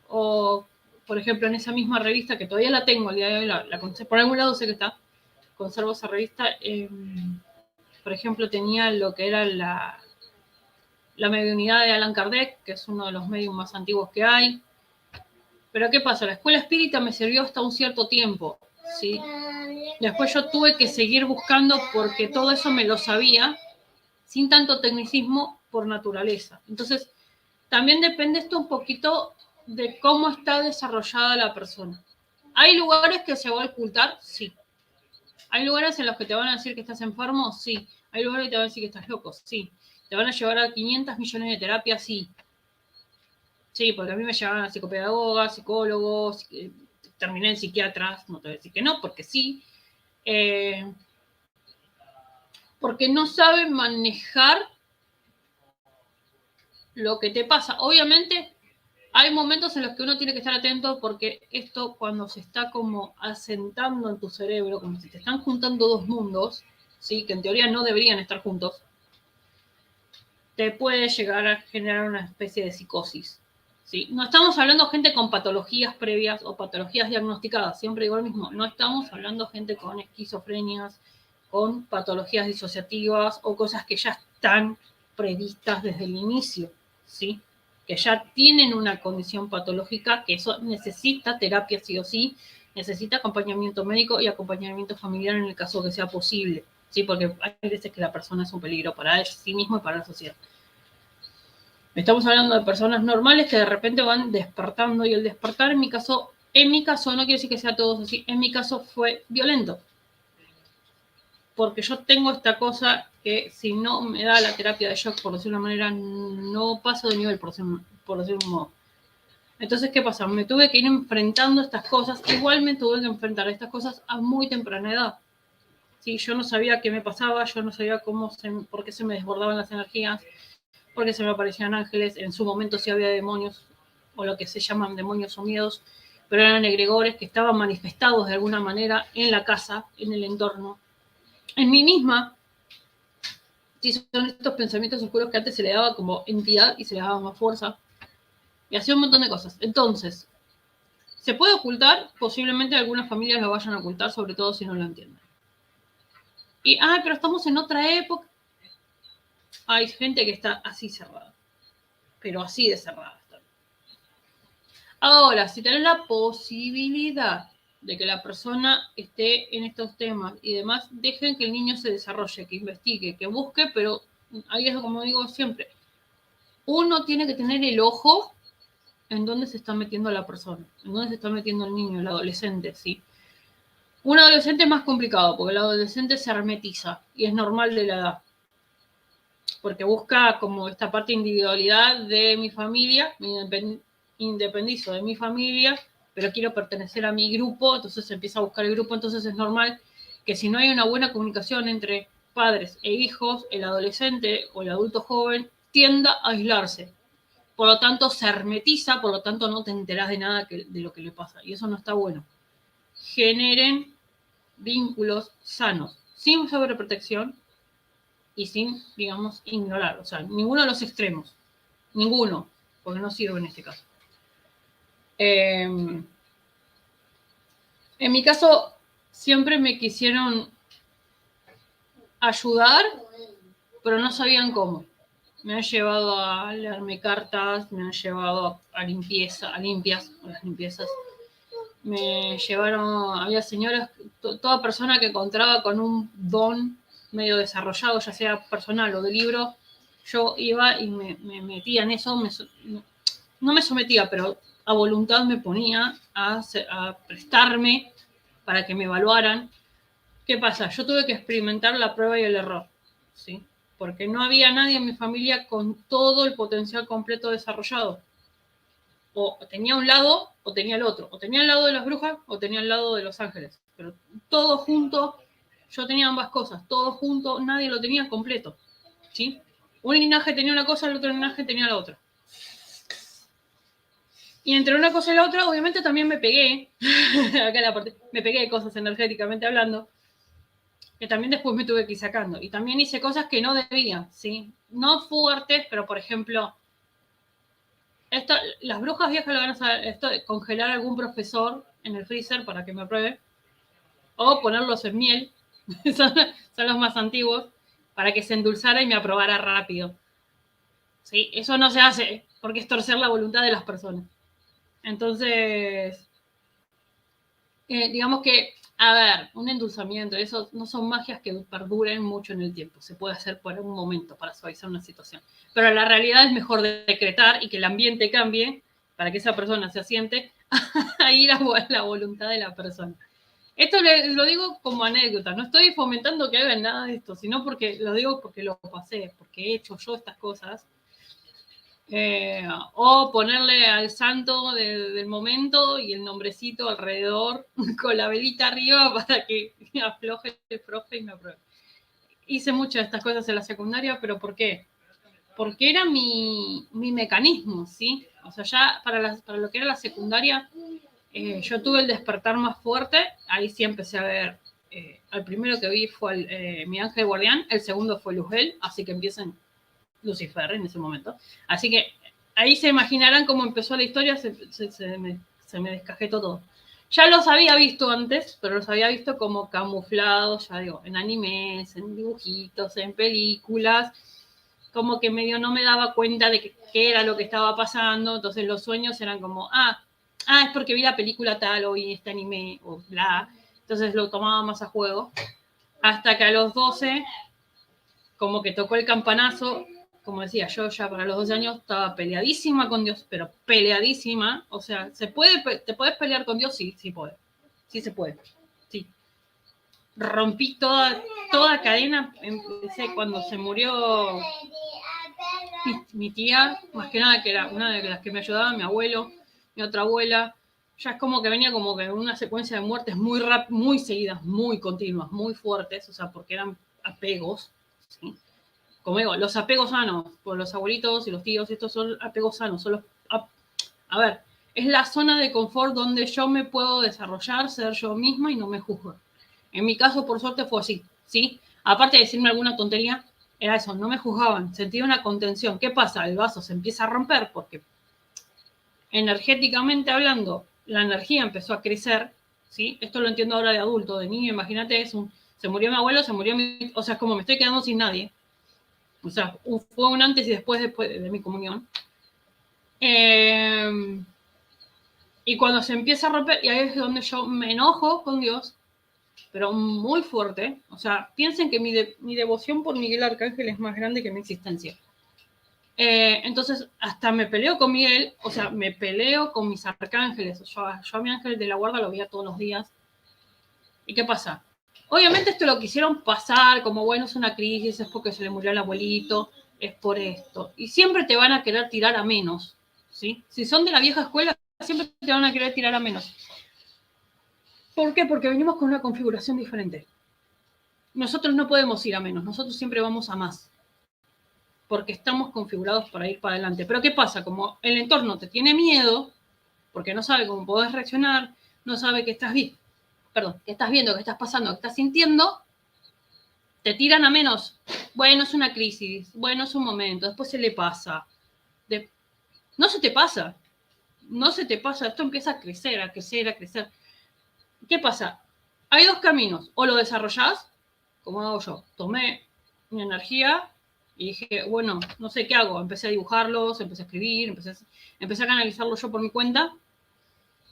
O, por ejemplo, en esa misma revista, que todavía la tengo al día de hoy, la por algún lado sé que está, conservo esa revista, por ejemplo, tenía lo que era la mediunidad de Allan Kardec, que es uno de los medios más antiguos que hay. Pero ¿qué pasa? La escuela espírita me sirvió hasta un cierto tiempo, ¿sí? Después yo tuve que seguir buscando porque todo eso me lo sabía, sin tanto tecnicismo, por naturaleza. Entonces, también depende esto un poquito de cómo está desarrollada la persona. ¿Hay lugares que se va a ocultar? Sí. ¿Hay lugares en los que te van a decir que estás enfermo? Sí. ¿Hay lugares que te van a decir que estás loco? Sí. ¿Te van a llevar a 500 millones de terapias? Sí. Sí, porque a mí me llevaban a psicopedagogas, psicólogos, terminé en psiquiatras, no te voy a decir que no, porque sí. Porque no saben manejar lo que te pasa. Obviamente, hay momentos en los que uno tiene que estar atento porque esto cuando se está como asentando en tu cerebro, como si te están juntando dos mundos, ¿sí? Que en teoría no deberían estar juntos, te puede llegar a generar una especie de psicosis. ¿Sí? No estamos hablando de gente con patologías previas o patologías diagnosticadas, siempre digo lo mismo, no estamos hablando de gente con esquizofrenias, con patologías disociativas o cosas que ya están previstas desde el inicio, ¿sí? Que ya tienen una condición patológica, que eso necesita terapia sí o sí, necesita acompañamiento médico y acompañamiento familiar en el caso que sea posible, ¿sí? Porque hay veces que la persona es un peligro para sí mismo y para la sociedad. Estamos hablando de personas normales que de repente van despertando, y el despertar en mi caso no quiere decir que sea todos así, en mi caso fue violento. Porque yo tengo esta cosa que si no me da la terapia de shock, por decirlo de una manera, no paso de nivel, por decirlo de un modo. Entonces, ¿qué pasa? Me tuve que ir enfrentando estas cosas, igual me tuve que enfrentar a estas cosas a muy temprana edad. Sí, yo no sabía qué me pasaba, yo no sabía por qué se me desbordaban las energías, porque se me aparecían ángeles, en su momento sí había demonios, o lo que se llaman demonios o miedos, pero eran egregores que estaban manifestados de alguna manera en la casa, en el entorno. En mí misma, sí, son estos pensamientos oscuros que antes se le daba como entidad y se le daba más fuerza, y hacía un montón de cosas. Entonces, ¿se puede ocultar? Posiblemente algunas familias lo vayan a ocultar, sobre todo si no lo entienden. Y, pero estamos en otra época. Hay gente que está así cerrada, pero así de cerrada. Ahora, si tenés la posibilidad de que la persona esté en estos temas y demás, dejen que el niño se desarrolle, que investigue, que busque, pero ahí es como digo siempre, uno tiene que tener el ojo en dónde se está metiendo la persona, en dónde se está metiendo el niño, el adolescente, ¿sí? Un adolescente es más complicado, porque el adolescente se hermetiza, y es normal de la edad, porque busca como esta parte de individualidad de mi familia, me independizo de mi familia, pero quiero pertenecer a mi grupo, entonces empieza a buscar el grupo, entonces es normal que si no hay una buena comunicación entre padres e hijos, el adolescente o el adulto joven tienda a aislarse. Por lo tanto, se hermetiza, por lo tanto no te enterás de nada de lo que le pasa, y eso no está bueno. Generen vínculos sanos, sin sobreprotección y sin, digamos, ignorar. O sea, ninguno de los extremos. Ninguno, porque no sirve en este caso. En mi caso, siempre me quisieron ayudar, pero no sabían cómo. Me han llevado a leerme cartas, me han llevado a limpiezas. Me llevaron, había señoras, toda persona que encontraba con un don medio desarrollado, ya sea personal o de libro, yo iba y me metía en eso, no me sometía, pero a voluntad me ponía a prestarme para que me evaluaran. ¿Qué pasa? Yo tuve que experimentar la prueba y el error, ¿sí? Porque no había nadie en mi familia con todo el potencial completo desarrollado. O tenía un lado o tenía el otro. O tenía el lado de las brujas o tenía el lado de los ángeles. Pero todo junto, yo tenía ambas cosas. Todo junto, nadie lo tenía completo, ¿sí? Un linaje tenía una cosa, el otro linaje tenía la otra. Y entre una cosa y la otra, obviamente también me pegué, acá la parte, me pegué de cosas energéticamente hablando, que también después me tuve que ir sacando. Y también hice cosas que no debía, ¿sí? No fuertes, pero por ejemplo, las brujas viejas lo van a saber, esto de congelar a algún profesor en el freezer para que me apruebe, o ponerlos en miel, son los más antiguos, para que se endulzara y me aprobara rápido. ¿Sí? Eso no se hace, porque es torcer la voluntad de las personas. Entonces, digamos que, a ver, un endulzamiento, eso no son magias que perduren mucho en el tiempo. Se puede hacer por un momento para suavizar una situación. Pero la realidad es mejor decretar y que el ambiente cambie para que esa persona se asiente a ir a la voluntad de la persona. Esto lo digo como anécdota, no estoy fomentando que hagan nada de esto, sino porque lo digo porque lo pasé, porque he hecho yo estas cosas. O ponerle al santo del momento y el nombrecito alrededor con la velita arriba para que afloje el profe y me apruebe. Hice muchas de estas cosas en la secundaria, pero ¿por qué? Porque era mi mecanismo, ¿sí? O sea, ya para lo que era la secundaria, yo tuve el despertar más fuerte, ahí sí empecé a ver, al primero que vi fue mi ángel guardián, el segundo fue Luzbel, así que empiezan Lucifer en ese momento. Así que ahí se imaginarán cómo empezó la historia, se me descajetó todo. Ya los había visto antes, pero los había visto como camuflados, ya digo, en animes, en dibujitos, en películas, como que medio no me daba cuenta de qué era lo que estaba pasando, entonces los sueños eran como, es porque vi la película tal o vi este anime o bla, entonces lo tomaba más a juego, hasta que a los 12 como que tocó el campanazo, como decía, yo ya para los 12 años estaba peleadísima con Dios, pero peleadísima, o sea, ¿te puedes pelear con Dios? Sí, sí puede, sí se puede, sí. Rompí toda cadena, empecé cuando se murió mi tía, más que nada que era una de las que me ayudaba, mi abuelo, mi otra abuela, ya es como que venía como que una secuencia de muertes muy seguidas, muy continuas, muy fuertes, o sea, porque eran apegos, ¿sí? Como digo, los apegos sanos, por los abuelitos y los tíos, estos son apegos sanos, son a ver, es la zona de confort donde yo me puedo desarrollar, ser yo misma y no me juzgo. En mi caso, por suerte, fue así, ¿sí? Aparte de decirme alguna tontería, era eso, no me juzgaban, sentía una contención. ¿Qué pasa? El vaso se empieza a romper porque energéticamente hablando, la energía empezó a crecer, ¿sí? Esto lo entiendo ahora de adulto, de niño, imagínate, se murió mi abuelo, o sea, es como me estoy quedando sin nadie. O sea, fue un antes y después de mi comunión. Y cuando se empieza a romper, y ahí es donde yo me enojo con Dios, pero muy fuerte. O sea, piensen que mi devoción por Miguel Arcángel es más grande que mi existencia. Entonces, hasta me peleo con Miguel, o sea, me peleo con mis arcángeles. Yo a mi ángel de la guarda lo veía todos los días. ¿Y qué pasa? Obviamente esto lo quisieron pasar como, bueno, es una crisis, es porque se le murió el abuelito, es por esto. Y siempre te van a querer tirar a menos, ¿sí? Si son de la vieja escuela, siempre te van a querer tirar a menos. ¿Por qué? Porque venimos con una configuración diferente. Nosotros no podemos ir a menos, nosotros siempre vamos a más. Porque estamos configurados para ir para adelante. Pero ¿qué pasa? Como el entorno te tiene miedo, porque no sabe cómo podés reaccionar, no sabe que estás bien, que estás viendo, que estás pasando, que estás sintiendo, te tiran a menos. Bueno, es una crisis, bueno, es un momento, después se le pasa. No se te pasa, no se te pasa, esto empieza a crecer, a crecer, a crecer. ¿Qué pasa? Hay dos caminos, o lo desarrollás, como hago yo, tomé mi energía y dije, bueno, no sé qué hago, empecé a dibujarlos, empecé a escribir, empecé a canalizarlo yo por mi cuenta.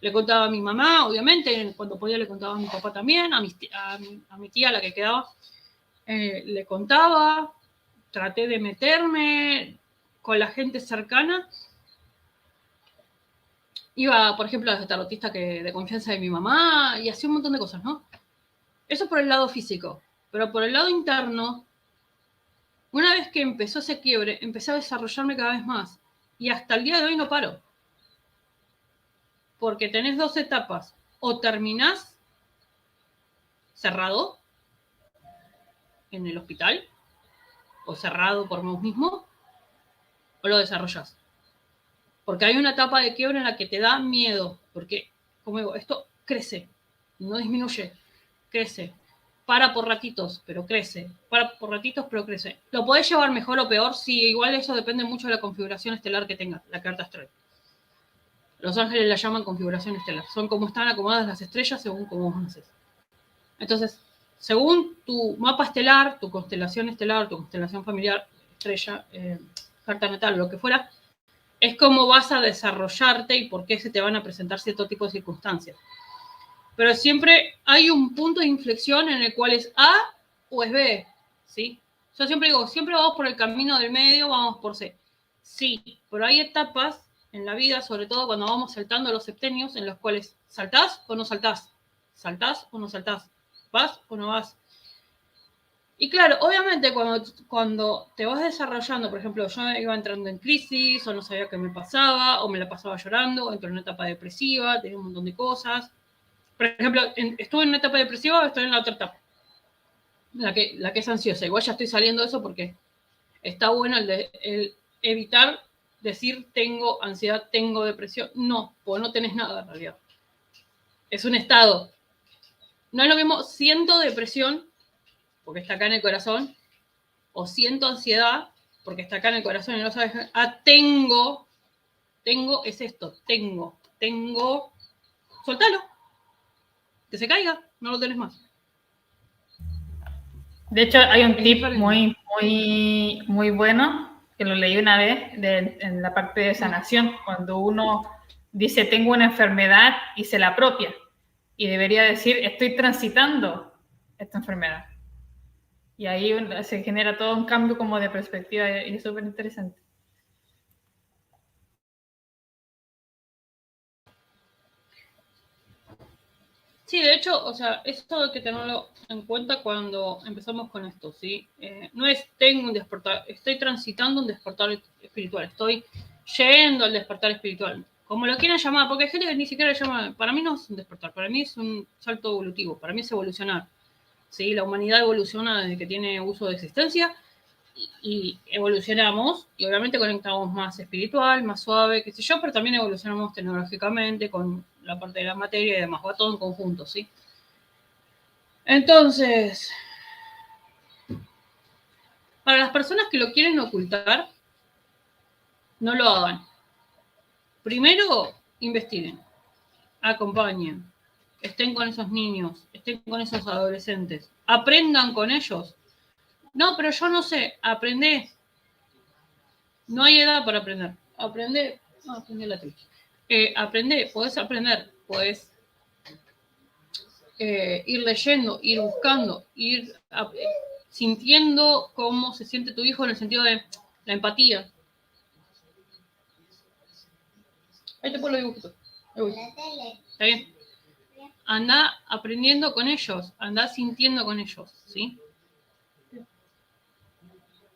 Le contaba a mi mamá, obviamente, cuando podía le contaba a mi papá también, a mi tía, la que quedaba, le contaba, traté de meterme con la gente cercana Iba, por ejemplo, a la tarotista de confianza de mi mamá y hacía un montón de cosas, ¿no? Eso por el lado físico. Pero por el lado interno, una vez que empezó ese quiebre, empecé a desarrollarme cada vez más. Y hasta el día de hoy no paro. Porque tenés dos etapas. O terminás cerrado en el hospital, o cerrado por vos mismo, o lo desarrollás. Porque hay una etapa de quiebre en la que te da miedo. Porque, como digo, esto crece, no disminuye, crece. Para por ratitos, pero crece. Para por ratitos, pero crece. ¿Lo podés llevar mejor o peor? Sí, igual eso depende mucho de la configuración estelar que tengas, la carta astral. Los ángeles la llaman configuración estelar. Son como están acomodadas las estrellas según cómo vos naces. Entonces, según tu mapa estelar, tu constelación familiar, estrella, carta natal, lo que fuera, es cómo vas a desarrollarte y por qué se te van a presentar cierto tipo de circunstancias. Pero siempre hay un punto de inflexión en el cual es A o es B, ¿sí? Yo siempre digo, siempre vamos por el camino del medio, vamos por C. Sí, pero hay etapas en la vida, sobre todo cuando vamos saltando los septenios, en los cuales saltás o no saltás, saltás o no saltás, vas o no vas. Y claro, obviamente cuando te vas desarrollando, por ejemplo, yo iba entrando en crisis, o no sabía qué me pasaba, o me la pasaba llorando, o entré en una etapa depresiva, tenía un montón de cosas. Por ejemplo, estuve en una etapa depresiva, estoy en la otra etapa, la que es ansiosa. Igual ya estoy saliendo de eso porque está bueno el evitar decir tengo ansiedad, tengo depresión. No, pues no tenés nada en realidad. Es un estado. No es lo mismo siento depresión, porque está acá en el corazón, o siento ansiedad, porque está acá en el corazón y no sabes. Tengo es esto, tengo. Soltalo. Que se caiga, no lo tenés más. De hecho, hay un tip muy bueno, que lo leí una vez en la parte de sanación, cuando uno dice tengo una enfermedad y se la apropia, y debería decir estoy transitando esta enfermedad. Y ahí se genera todo un cambio como de perspectiva y es súper interesante. Sí, de hecho, o sea, esto hay que tenerlo en cuenta cuando empezamos con esto, ¿sí? No es tengo un despertar, estoy transitando un despertar espiritual, estoy yendo al despertar espiritual, como lo quieran llamar, porque hay gente que ni siquiera le llama, para mí no es un despertar, para mí es un salto evolutivo, para mí es evolucionar, ¿sí? La humanidad evoluciona desde que tiene uso de existencia y evolucionamos y obviamente conectamos más espiritual, más suave, qué sé yo, pero también evolucionamos tecnológicamente con la parte de la materia y demás, va todo en conjunto, ¿sí? Entonces, para las personas que lo quieren ocultar, no lo hagan. Primero, investiguen, acompañen, estén con esos niños, estén con esos adolescentes, aprendan con ellos. No, pero yo no sé, aprendé. No hay edad para aprender. Aprende la triste. Aprende, podés aprender, podés ir leyendo, ir buscando, ir sintiendo cómo se siente tu hijo en el sentido de la empatía. Ahí te pongo los dibujitos. ¿Está bien? Anda aprendiendo con ellos, anda sintiendo con ellos, ¿sí?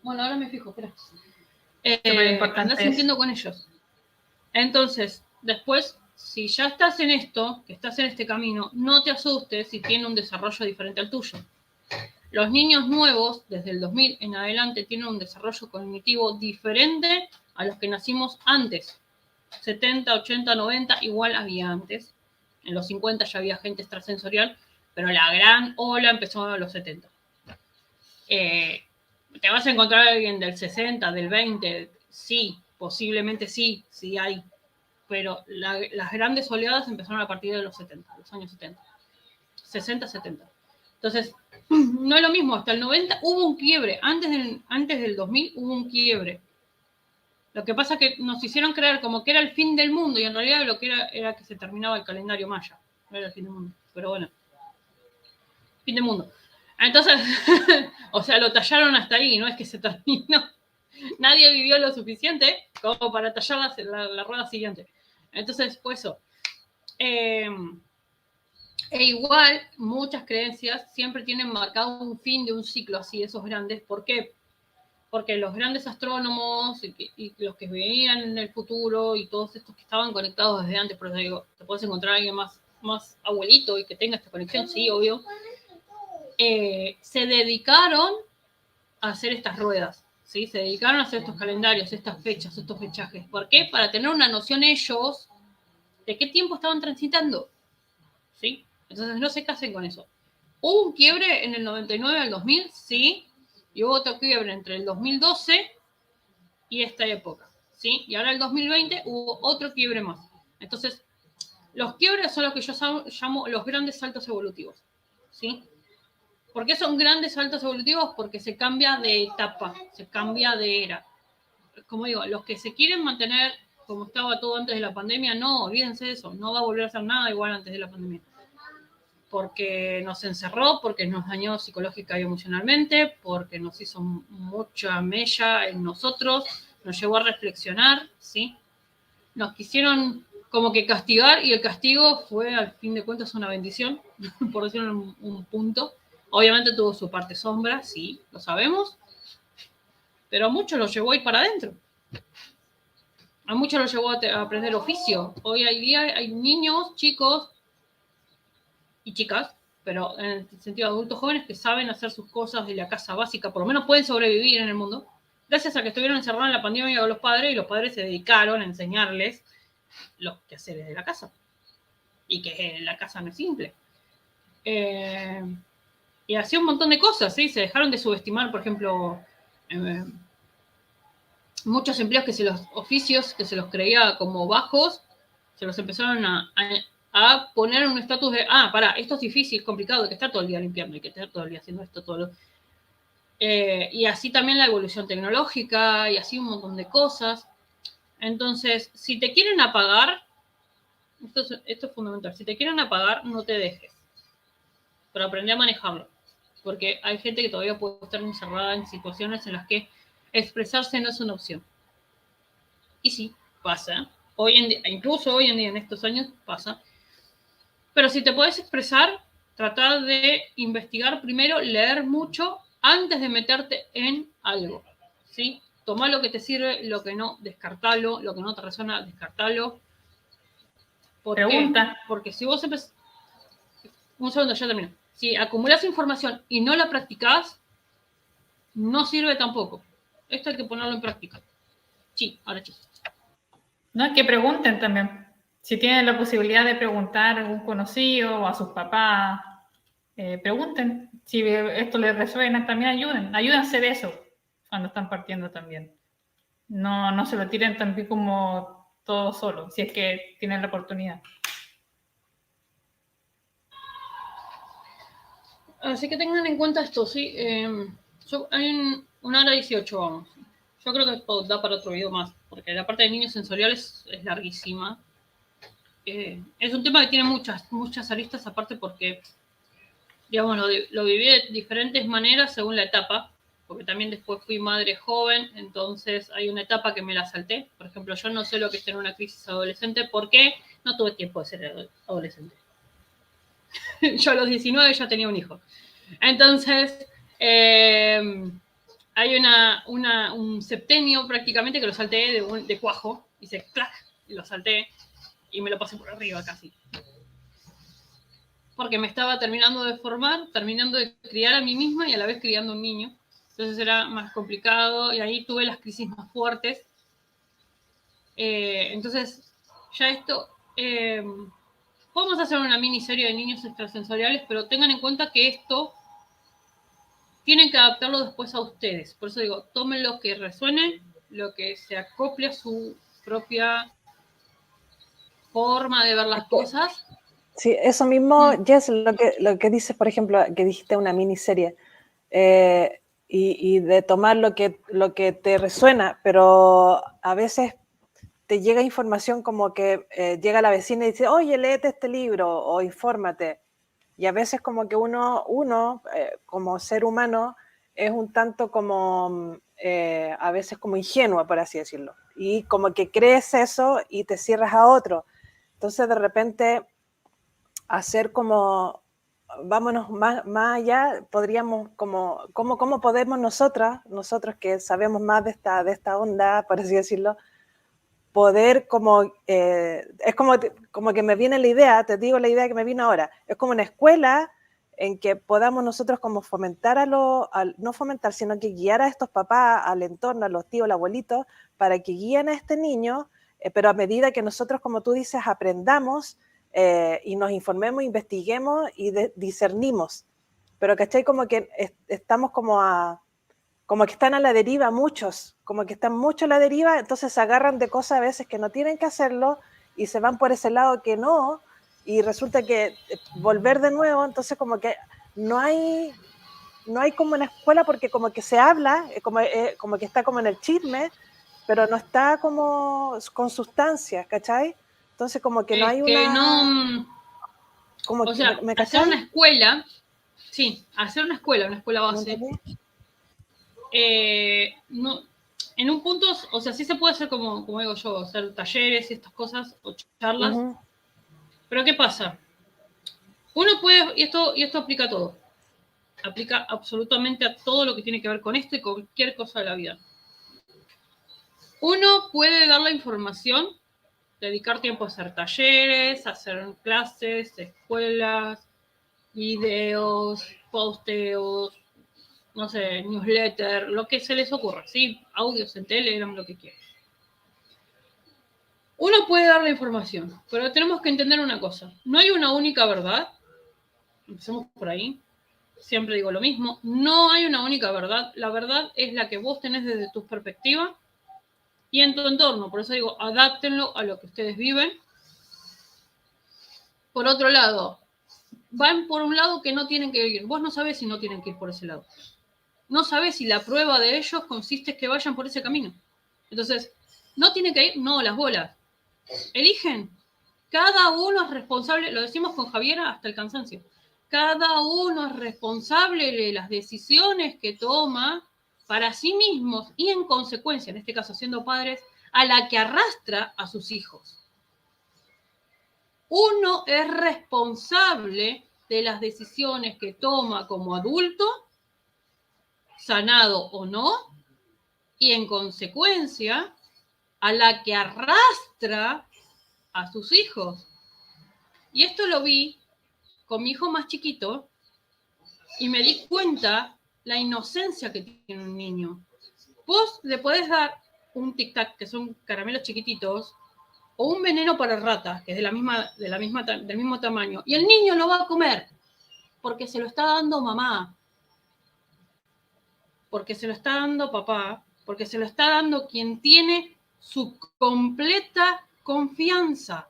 Bueno, ahora me fijo, espera. Anda sintiendo con ellos. Entonces, después, si ya estás en esto, que estás en este camino, no te asustes si tiene un desarrollo diferente al tuyo. Los niños nuevos, desde el 2000 en adelante, tienen un desarrollo cognitivo diferente a los que nacimos antes. 70, 80, 90, igual había antes. En los 50 ya había gente extrasensorial, pero la gran ola empezó en los 70. ¿Te vas a encontrar a alguien del 60, del 20? Sí, posiblemente sí hay. Pero las grandes oleadas empezaron a partir de los 70, los años 70. 60, 70. Entonces, no es lo mismo, hasta el 90 hubo un quiebre, antes del 2000 hubo un quiebre. Lo que pasa es que nos hicieron creer como que era el fin del mundo y en realidad lo que era que se terminaba el calendario maya. No era el fin del mundo, pero bueno. Fin del mundo. Entonces, o sea, lo tallaron hasta ahí, no es que se terminó. Nadie vivió lo suficiente como para tallar la rueda siguiente. Entonces, pues eso. E igual, muchas creencias siempre tienen marcado un fin de un ciclo así, esos grandes. ¿Por qué? Porque los grandes astrónomos y los que veían en el futuro y todos estos que estaban conectados desde antes, por eso digo, te puedes encontrar a alguien más abuelito y que tenga esta conexión, sí, obvio, se dedicaron a hacer estas ruedas, ¿sí? Se dedicaron a hacer estos calendarios, estas fechas, estos fechajes. ¿Por qué? Para tener una noción ellos de qué tiempo estaban transitando, ¿sí? Entonces no se casen con eso. ¿Hubo un quiebre en el 99 al 2000? Sí. Y hubo otro quiebre entre el 2012 y esta época, ¿sí? Y ahora el 2020 hubo otro quiebre más. Entonces, los quiebres son los que yo llamo los grandes saltos evolutivos, ¿sí? ¿Por qué son grandes saltos evolutivos? Porque se cambia de etapa, se cambia de era. Como digo, los que se quieren mantener como estaba todo antes de la pandemia, no, olvídense de eso, no va a volver a ser nada igual antes de la pandemia. Porque nos encerró, porque nos dañó psicológica y emocionalmente, porque nos hizo mucha mella en nosotros, nos llevó a reflexionar, ¿sí? Nos quisieron como que castigar y el castigo fue, al fin de cuentas, una bendición, por decirlo en un punto. Obviamente tuvo su parte sombra, sí, lo sabemos, pero a muchos los llevó a ir para adentro. A muchos los llevó a aprender oficio. Hoy en día hay niños, chicos y chicas, pero en el sentido de adultos jóvenes que saben hacer sus cosas de la casa básica, por lo menos pueden sobrevivir en el mundo, gracias a que estuvieron encerrados en la pandemia con los padres y los padres se dedicaron a enseñarles los quehaceres de la casa. Y que la casa no es simple. Y hacía un montón de cosas, ¿sí? Se dejaron de subestimar, por ejemplo, muchos empleos los oficios que se los creía como bajos, se los empezaron a poner en un estatus de, esto es difícil, complicado, hay que estar todo el día limpiando, hay que estar todo el día haciendo esto, todo lo... y así también la evolución tecnológica, y así un montón de cosas. Entonces, si te quieren apagar, esto es fundamental, si te quieren apagar, no te dejes, pero aprende a manejarlo, porque hay gente que todavía puede estar encerrada en situaciones en las que expresarse no es una opción. Y sí, pasa. Hoy en día, incluso hoy en día, en estos años, pasa. Pero si te puedes expresar, tratar de investigar primero, leer mucho antes de meterte en algo, ¿sí? Tomá lo que te sirve, lo que no, descartalo, lo que no te resuena, descartalo. ¿Por Pregunta. qué? Porque si vos empezás... Un segundo, ya termino. Si acumulas información y no la practicás, no sirve tampoco. Esto hay que ponerlo en práctica. Sí, ahora sí. No, que pregunten también. Si tienen la posibilidad de preguntar a algún conocido o a sus papás, pregunten. Si esto les resuena, también ayuden. Ayuden a hacer eso cuando están partiendo también. No se lo tiren también como todo solo, si es que tienen la oportunidad. Así que tengan en cuenta esto, ¿sí? Hay una hora 18, vamos. Yo creo que da para otro video más, porque la parte de niños sensoriales es larguísima. Es un tema que tiene muchas aristas, aparte porque, digamos, lo viví de diferentes maneras según la etapa, porque también después fui madre joven, entonces hay una etapa que me la salté. Por ejemplo, yo no sé lo que es tener una crisis adolescente porque no tuve tiempo de ser adolescente. Yo a los 19 ya tenía un hijo. Entonces, hay un septenio prácticamente que lo salté de cuajo, hice clac, y lo salté y me lo pasé por arriba casi. Porque me estaba terminando de formar, terminando de criar a mí misma y a la vez criando un niño. Entonces era más complicado y ahí tuve las crisis más fuertes. Entonces, ya esto... podemos hacer una miniserie de niños extrasensoriales, pero tengan en cuenta que esto tienen que adaptarlo después a ustedes. Por eso digo, tomen lo que resuene, lo que se acople a su propia forma de ver las cosas. Sí, eso mismo, Jess, lo que dices, por ejemplo, que dijiste una miniserie, y de tomar lo que te resuena, pero a veces te llega información como que llega la vecina y dice, oye, léete este libro o infórmate. Y a veces como que uno como ser humano es un tanto como, a veces como ingenuo, por así decirlo. y como que crees eso y te cierras a otro. Entonces de repente hacer como, vámonos más allá, podríamos ¿cómo podemos nosotros que sabemos más de esta onda, por así decirlo, poder como, es como que me viene la idea, te digo la idea que me vino ahora, es como una escuela en que podamos nosotros como fomentar no fomentar, sino que guiar a estos papás, al entorno, a los tíos, al abuelito, para que guíen a este niño, pero a medida que nosotros, como tú dices, aprendamos y nos informemos, investiguemos y discernimos. Pero, ¿cachai? Como que estamos como que están a la deriva muchos, como que están mucho a la deriva, entonces se agarran de cosas a veces que no tienen que hacerlo y se van por ese lado que no, y resulta que volver de nuevo, entonces como que no hay como una escuela porque como que se habla, como que está como en el chisme, pero no está como con sustancias, ¿cachai? Entonces como que no Es hay que una... Como o que, sea, ¿me hacer cachai? una escuela, sí, hacer una escuela ¿No base, entendí? no, en un punto, o sea, sí se puede hacer como digo yo, hacer talleres y estas cosas, o charlas, pero ¿qué pasa? Uno puede, y esto aplica a todo, aplica absolutamente a todo lo que tiene que ver con esto y cualquier cosa de la vida. Uno puede dar la información, dedicar tiempo a hacer talleres, a hacer clases, escuelas, videos, posteos, no sé, newsletter, lo que se les ocurra, ¿sí? Audios en Telegram, lo que quieran. Uno puede dar la información, pero tenemos que entender una cosa. No hay una única verdad. Empecemos por ahí. Siempre digo lo mismo. No hay una única verdad. La verdad es la que vos tenés desde tu perspectiva y en tu entorno. Por eso digo, adáptenlo a lo que ustedes viven. Por otro lado, van por un lado que no tienen que ir. Vos no sabés si no tienen que ir por ese lado. No sabés si la prueba de ellos consiste en que vayan por ese camino. Entonces, ¿no tienen que ir? No, las bolas. Eligen. Cada uno es responsable, lo decimos con Javiera hasta el cansancio. Cada uno es responsable de las decisiones que toma para sí mismos y en consecuencia, en este caso siendo padres, a la que arrastra a sus hijos. Uno es responsable de las decisiones que toma como adulto, sanado o no, y en consecuencia a la que arrastra a sus hijos. Y esto lo vi con mi hijo más chiquito y me di cuenta la inocencia que tiene un niño. Vos le podés dar un tic-tac, que son caramelos chiquititos, o un veneno para ratas, que es del mismo tamaño, y el niño lo va a comer porque se lo está dando mamá, porque se lo está dando papá, porque se lo está dando quien tiene su completa confianza.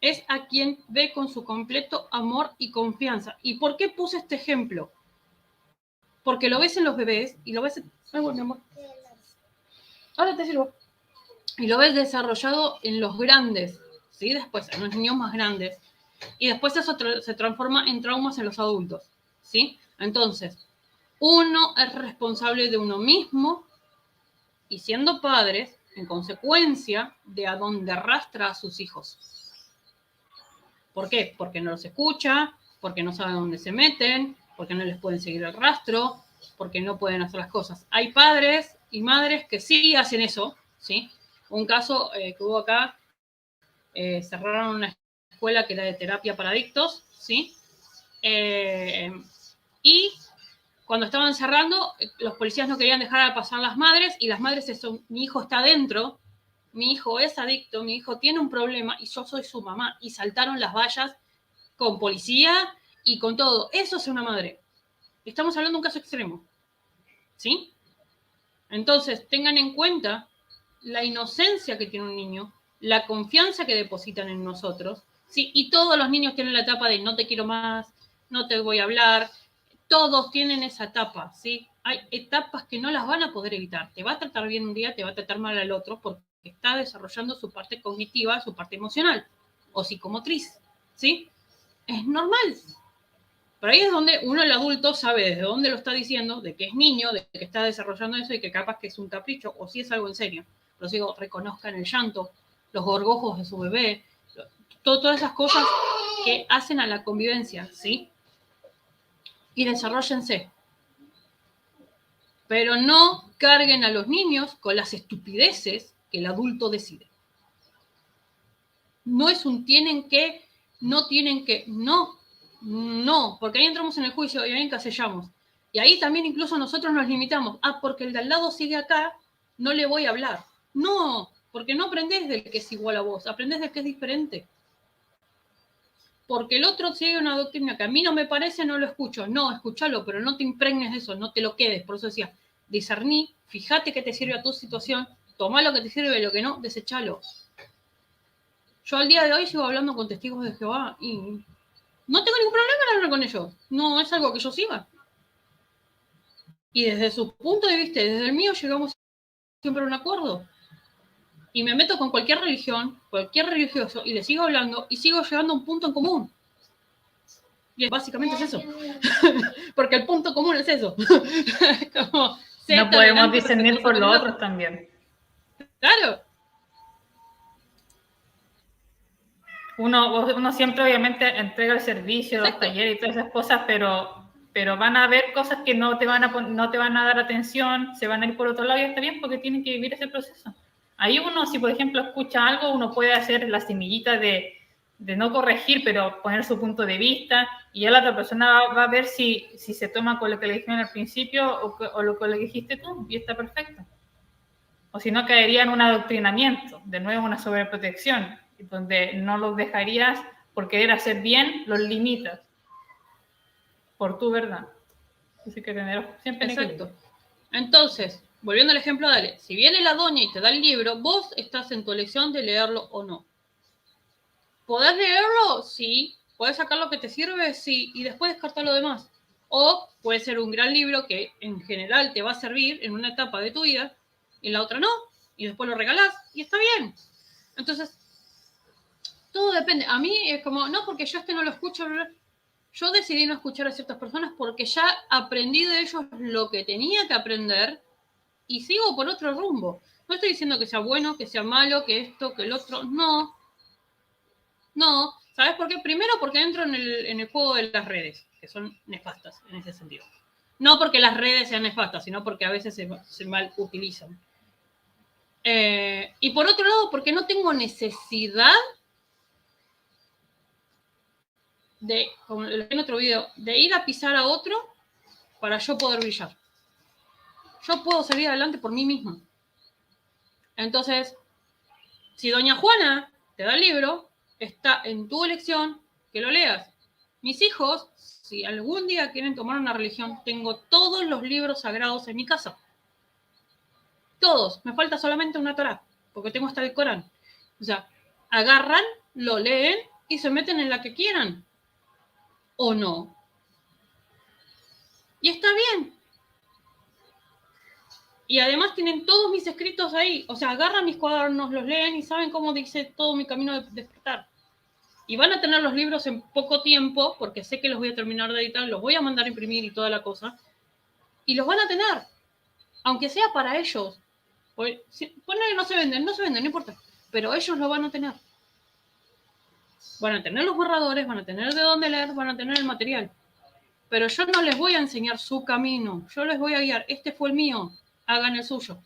Es a quien ve con su completo amor y confianza. ¿Y por qué puse este ejemplo? Porque lo ves en los bebés y lo ves... Ay, bueno, mi amor. Ahora te sirvo. Y lo ves desarrollado en los grandes, ¿sí? Después en los niños más grandes. Y después eso se transforma en traumas en los adultos, ¿sí? Entonces, uno es responsable de uno mismo y siendo padres, en consecuencia, de a dónde arrastra a sus hijos. ¿Por qué? Porque no los escucha, porque no sabe dónde se meten, porque no les pueden seguir el rastro, porque no pueden hacer las cosas. Hay padres y madres que sí hacen eso, ¿sí? Un caso que hubo acá, cerraron una escuela que era de terapia para adictos, ¿sí? Y cuando estaban cerrando, los policías no querían dejar pasar a las madres y las madres, mi hijo está adentro, mi hijo es adicto, mi hijo tiene un problema y yo soy su mamá. Y saltaron las vallas con policía y con todo. Eso es una madre. Estamos hablando de un caso extremo. ¿Sí? Entonces, tengan en cuenta la inocencia que tiene un niño, la confianza que depositan en nosotros, ¿sí? Y todos los niños tienen la etapa de no te quiero más, no te voy a hablar. Todos tienen esa etapa, ¿sí? Hay etapas que no las van a poder evitar. Te va a tratar bien un día, te va a tratar mal al otro, porque está desarrollando su parte cognitiva, su parte emocional o psicomotriz, ¿sí? Es normal. Pero ahí es donde uno, el adulto, sabe desde dónde lo está diciendo, de que es niño, de que está desarrollando eso y que capaz que es un capricho o si es algo en serio. Pero digo, reconozcan el llanto, los gorgojos de su bebé, todas esas cosas que hacen a la convivencia, ¿sí? Y desarróllense. Pero no carguen a los niños con las estupideces que el adulto decide. No es un tienen que, no tienen que, no, porque ahí entramos en el juicio y ahí encasillamos. Y ahí también incluso nosotros nos limitamos. Porque el de al lado sigue acá, no le voy a hablar. No, porque no aprendés del que es igual a vos, aprendés del que es diferente. Porque el otro sigue una doctrina que a mí no me parece, no lo escucho. No, escúchalo, pero no te impregnes de eso, no te lo quedes. Por eso decía, discerní, fíjate qué te sirve a tu situación, tomá lo que te sirve y lo que no, desechalo. Yo al día de hoy sigo hablando con testigos de Jehová y no tengo ningún problema en hablar con ellos. No es algo que yo siga. Y desde su punto de vista, desde el mío, llegamos siempre a un acuerdo. Y me meto con cualquier religión, cualquier religioso, y le sigo hablando y sigo llegando a un punto en común. Y básicamente es eso. Porque el punto común es eso. Como, no podemos discernir por los otros también. Claro. Uno siempre obviamente entrega el servicio, los talleres y todas esas cosas, pero van a haber cosas que no te van a dar atención, se van a ir por otro lado y está bien porque tienen que vivir ese proceso. Ahí uno, si por ejemplo escucha algo, uno puede hacer la semillita de no corregir, pero poner su punto de vista y ya la otra persona va a ver si se toma con lo que le dijeron al principio o lo que le dijiste tú y está perfecto. O si no, caería en un adoctrinamiento, de nuevo una sobreprotección, donde no los dejarías por querer hacer bien, los limitas por tu verdad. Así que tener siempre exacto. Entonces, volviendo al ejemplo, dale, si viene la doña y te da el libro, vos estás en tu elección de leerlo o no. ¿Podés leerlo? Sí. ¿Podés sacar lo que te sirve? Sí. Y después descartar lo demás. O puede ser un gran libro que en general te va a servir en una etapa de tu vida, en la otra no, y después lo regalás y está bien. Entonces, todo depende. A mí es como, no, porque yo no lo escucho. Yo decidí no escuchar a ciertas personas porque ya aprendí de ellos lo que tenía que aprender y sigo por otro rumbo. No estoy diciendo que sea bueno, que sea malo, que esto, que el otro. No. No. ¿Sabes por qué? Primero porque entro en el juego de las redes, que son nefastas en ese sentido. No porque las redes sean nefastas, sino porque a veces se mal utilizan. Y por otro lado, porque no tengo necesidad de, como lo dije en otro video, de ir a pisar a otro para yo poder brillar. Yo puedo salir adelante por mí misma. Entonces, si doña Juana te da el libro, está en tu elección que lo leas. Mis hijos, si algún día quieren tomar una religión, tengo todos los libros sagrados en mi casa. Todos. Me falta solamente una Torá, porque tengo hasta el Corán. O sea, agarran, lo leen y se meten en la que quieran. ¿O no? Y está bien. Y además tienen todos mis escritos ahí. O sea, agarran mis cuadernos, los leen y saben cómo dice todo mi camino de despertar. Y van a tener los libros en poco tiempo, porque sé que los voy a terminar de editar, los voy a mandar a imprimir y toda la cosa. Y los van a tener. Aunque sea para ellos. Ponle que no se venden, no importa. Pero ellos lo van a tener. Van a tener los borradores, van a tener de dónde leer, van a tener el material. Pero yo no les voy a enseñar su camino. Yo les voy a guiar. Este fue el mío. Hagan el suyo.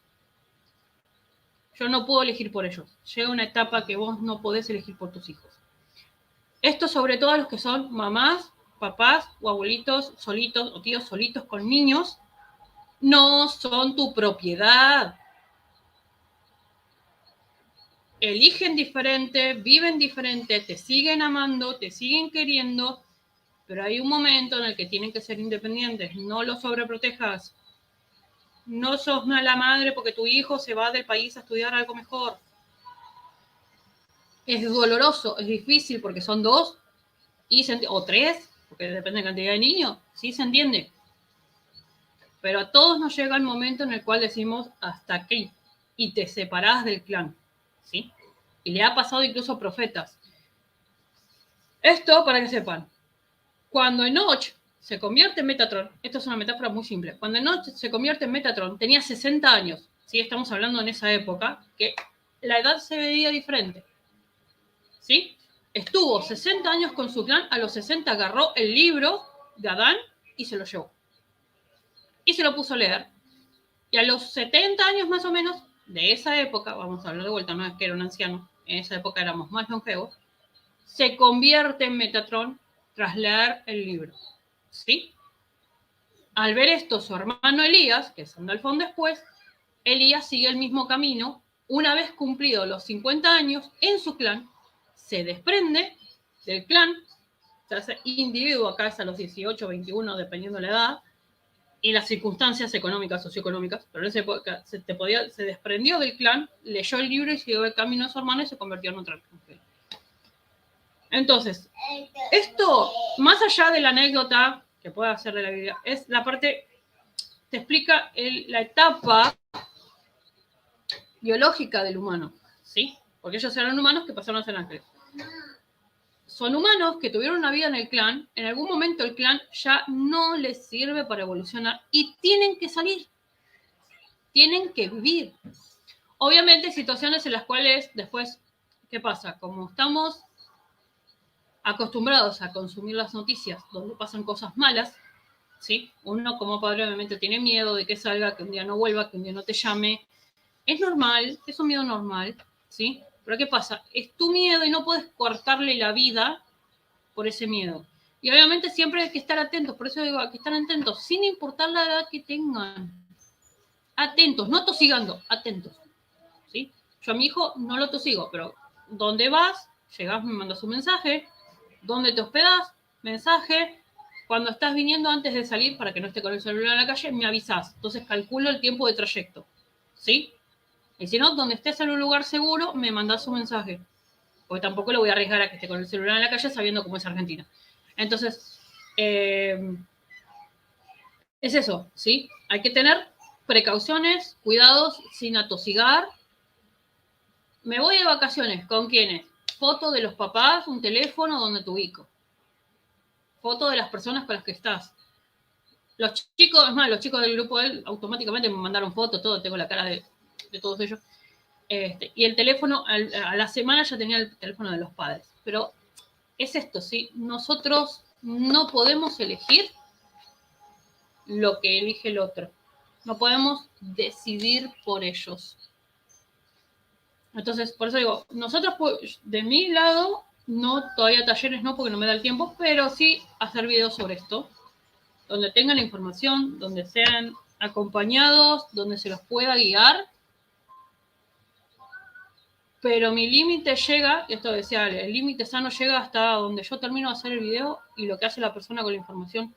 Yo no puedo elegir por ellos. Llega una etapa que vos no podés elegir por tus hijos. Esto sobre todo a los que son mamás, papás o abuelitos solitos o tíos solitos con niños, no son tu propiedad. Eligen diferente, viven diferente, te siguen amando, te siguen queriendo, pero hay un momento en el que tienen que ser independientes. No los sobreprotejas. No sos mala madre porque tu hijo se va del país a estudiar algo mejor. Es doloroso, es difícil porque son dos o tres, porque depende de la cantidad de niños. Sí se entiende. Pero a todos nos llega el momento en el cual decimos hasta aquí y te separás del clan. ¿Sí? Y le ha pasado incluso a profetas. Esto para que sepan. Cuando Enoch se convierte en Metatron, esto es una metáfora muy simple, cuando Enoch se convierte en Metatron, tenía 60 años, ¿sí? Estamos hablando en esa época, que la edad se veía diferente, ¿sí? Estuvo 60 años con su clan, a los 60 agarró el libro de Adán y se lo llevó. Y se lo puso a leer. Y a los 70 años más o menos de esa época, vamos a hablar de vuelta, no es que era un anciano, en esa época éramos más longevos, se convierte en Metatron tras leer el libro, ¿sí? Al ver esto, su hermano Elías, que es Sandalfón después, Elías sigue el mismo camino. Una vez cumplidos los 50 años en su clan, se desprende del clan, se hace individuo, acá es a los 18, 21, dependiendo de la edad, y las circunstancias económicas, socioeconómicas, pero en esa época se desprendió del clan, leyó el libro y siguió el camino de su hermano y se convirtió en otra mujer. Entonces, esto, más allá de la anécdota que puede hacer de la Biblia, es la parte, te explica la etapa biológica del humano, ¿sí? Porque ellos eran humanos que pasaron a ser ángeles. Son humanos que tuvieron una vida en el clan, en algún momento el clan ya no les sirve para evolucionar y tienen que salir, tienen que vivir. Obviamente hay situaciones en las cuales después, ¿qué pasa? Como estamos acostumbrados a consumir las noticias donde pasan cosas malas, ¿sí? Uno como padre obviamente tiene miedo de que salga, que un día no vuelva, que un día no te llame. Es normal, es un miedo normal, ¿sí? Pero ¿qué pasa? Es tu miedo y no puedes cortarle la vida por ese miedo. Y obviamente siempre hay que estar atentos, por eso digo, hay que estar atentos, sin importar la edad que tengan. Atentos, no tosigando, atentos, ¿sí? Yo a mi hijo no lo tosigo, pero ¿dónde vas? Llegás, me mandas un mensaje. ¿Dónde te hospedás? Mensaje. Cuando estás viniendo antes de salir, para que no esté con el celular en la calle, me avisás. Entonces calculo el tiempo de trayecto, ¿sí? Y si no, donde estés en un lugar seguro, me mandás un mensaje. Porque tampoco le voy a arriesgar a que esté con el celular en la calle sabiendo cómo es Argentina. Entonces, es eso, ¿sí? Hay que tener precauciones, cuidados, sin atosigar. Me voy de vacaciones, ¿con quiénes? Foto de los papás, un teléfono donde te ubico. Foto de las personas con las que estás. Los chicos, es más, los chicos del grupo de él automáticamente me mandaron fotos, todo, tengo la cara de todos ellos. Y el teléfono, a la semana ya tenía el teléfono de los padres. Pero es esto, ¿sí? Nosotros no podemos elegir lo que elige el otro. No podemos decidir por ellos. Entonces, por eso digo, nosotros, de mi lado, no, todavía talleres no, porque no me da el tiempo, pero sí hacer videos sobre esto, donde tengan la información, donde sean acompañados, donde se los pueda guiar. Pero mi límite llega, esto decía Ale, el límite sano llega hasta donde yo termino de hacer el video y lo que hace la persona con la información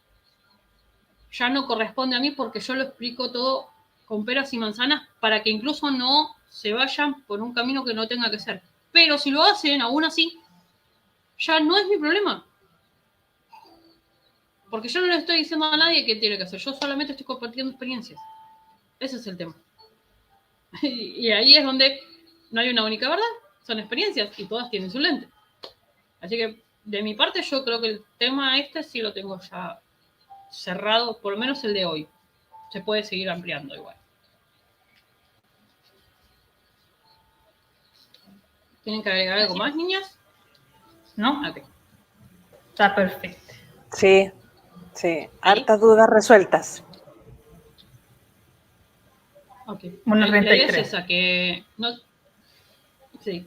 ya no corresponde a mí porque yo lo explico todo con peras y manzanas para que incluso no se vayan por un camino que no tenga que ser. Pero si lo hacen, aún así, ya no es mi problema. Porque yo no le estoy diciendo a nadie qué tiene que hacer. Yo solamente estoy compartiendo experiencias. Ese es el tema. Y ahí es donde no hay una única verdad. Son experiencias y todas tienen su lente. Así que, de mi parte, yo creo que el tema este sí lo tengo ya cerrado, por lo menos el de hoy. Se puede seguir ampliando igual. ¿Tienen que agregar algo más, niñas? ¿No? Ok. Está perfecto. Sí, hartas dudas resueltas. Ok. Bueno, La idea 33. es esa, que no... Sí.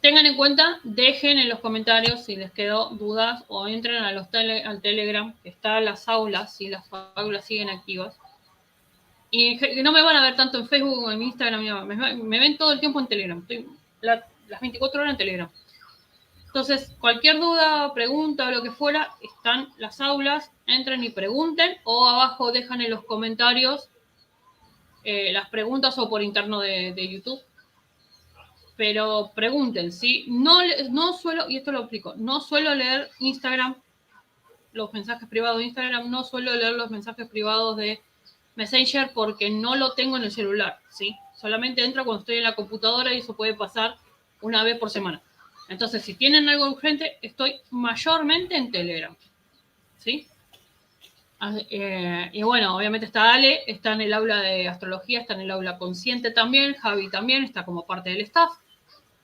Tengan en cuenta, dejen en los comentarios si les quedó dudas o entren a al Telegram, que está las aulas, si las aulas siguen activas. Y no me van a ver tanto en Facebook como en Instagram, me ven todo el tiempo en Telegram. Estoy las 24 horas en Telegram. Entonces, cualquier duda, pregunta o lo que fuera, están las aulas, entren y pregunten, o abajo dejan en los comentarios las preguntas o por interno de YouTube. Pero pregunten, ¿sí? No suelo, y esto lo explico, no suelo leer Instagram, los mensajes privados de Instagram, no suelo leer los mensajes privados de Messenger porque no lo tengo en el celular, ¿sí? Solamente entra cuando estoy en la computadora y eso puede pasar una vez por semana. Entonces, si tienen algo urgente, estoy mayormente en Telegram, ¿sí? Y bueno, obviamente está Ale, está en el aula de astrología, está en el aula consciente también, Javi también está como parte del staff.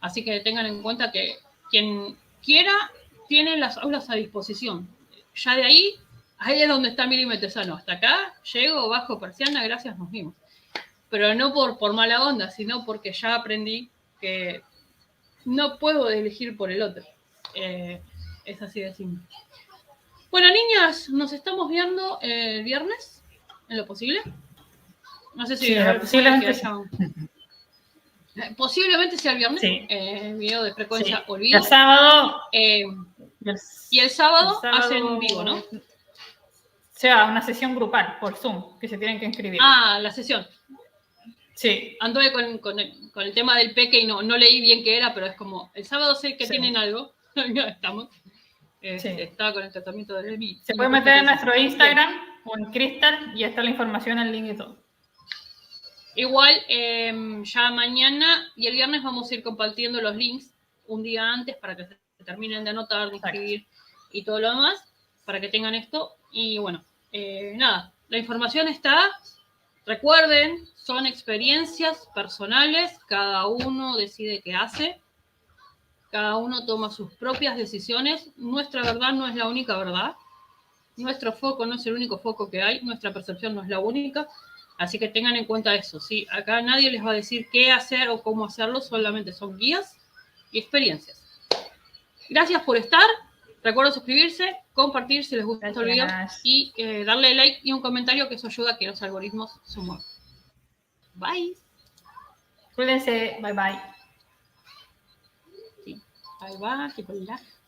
Así que tengan en cuenta que quien quiera tiene las aulas a disposición. Ya de ahí es donde está Miri Metesano. Hasta acá llego, bajo persiana, gracias, nos vimos. Pero no por mala onda, sino porque ya aprendí que no puedo elegir por el otro. Es así de simple. Bueno, niñas, nos estamos viendo el viernes, en lo posible. No sé si sí, posiblemente sí. Posiblemente sea el viernes, sí. Video de frecuencia sí. olvido. El sábado. Y el sábado hacen vivo, ¿no? O sea, una sesión grupal por Zoom, que se tienen que inscribir. Ah, la sesión. Sí. Anduve con el tema del peque y no leí bien qué era, pero es como, el sábado sé que tienen algo. Ya estamos. Estaba con el tratamiento del EMI. Se puede meter en nuestro Instagram o en Crystal y está la información, el link y todo. Igual, ya mañana y el viernes vamos a ir compartiendo los links un día antes para que se terminen de anotar, de inscribir y todo lo demás, para que tengan esto. Y bueno, nada, la información está. Recuerden, son experiencias personales, cada uno decide qué hace, cada uno toma sus propias decisiones. Nuestra verdad no es la única verdad, nuestro foco no es el único foco que hay, nuestra percepción no es la única. Así que tengan en cuenta eso, ¿sí? Acá nadie les va a decir qué hacer o cómo hacerlo, solamente son guías y experiencias. Gracias por estar. Recuerden suscribirse, compartir si les gusta el video y darle like y un comentario, que eso ayuda a que los algoritmos se muevan. Bye. Cuídense. Bye, bye. Sí. Bye, bye.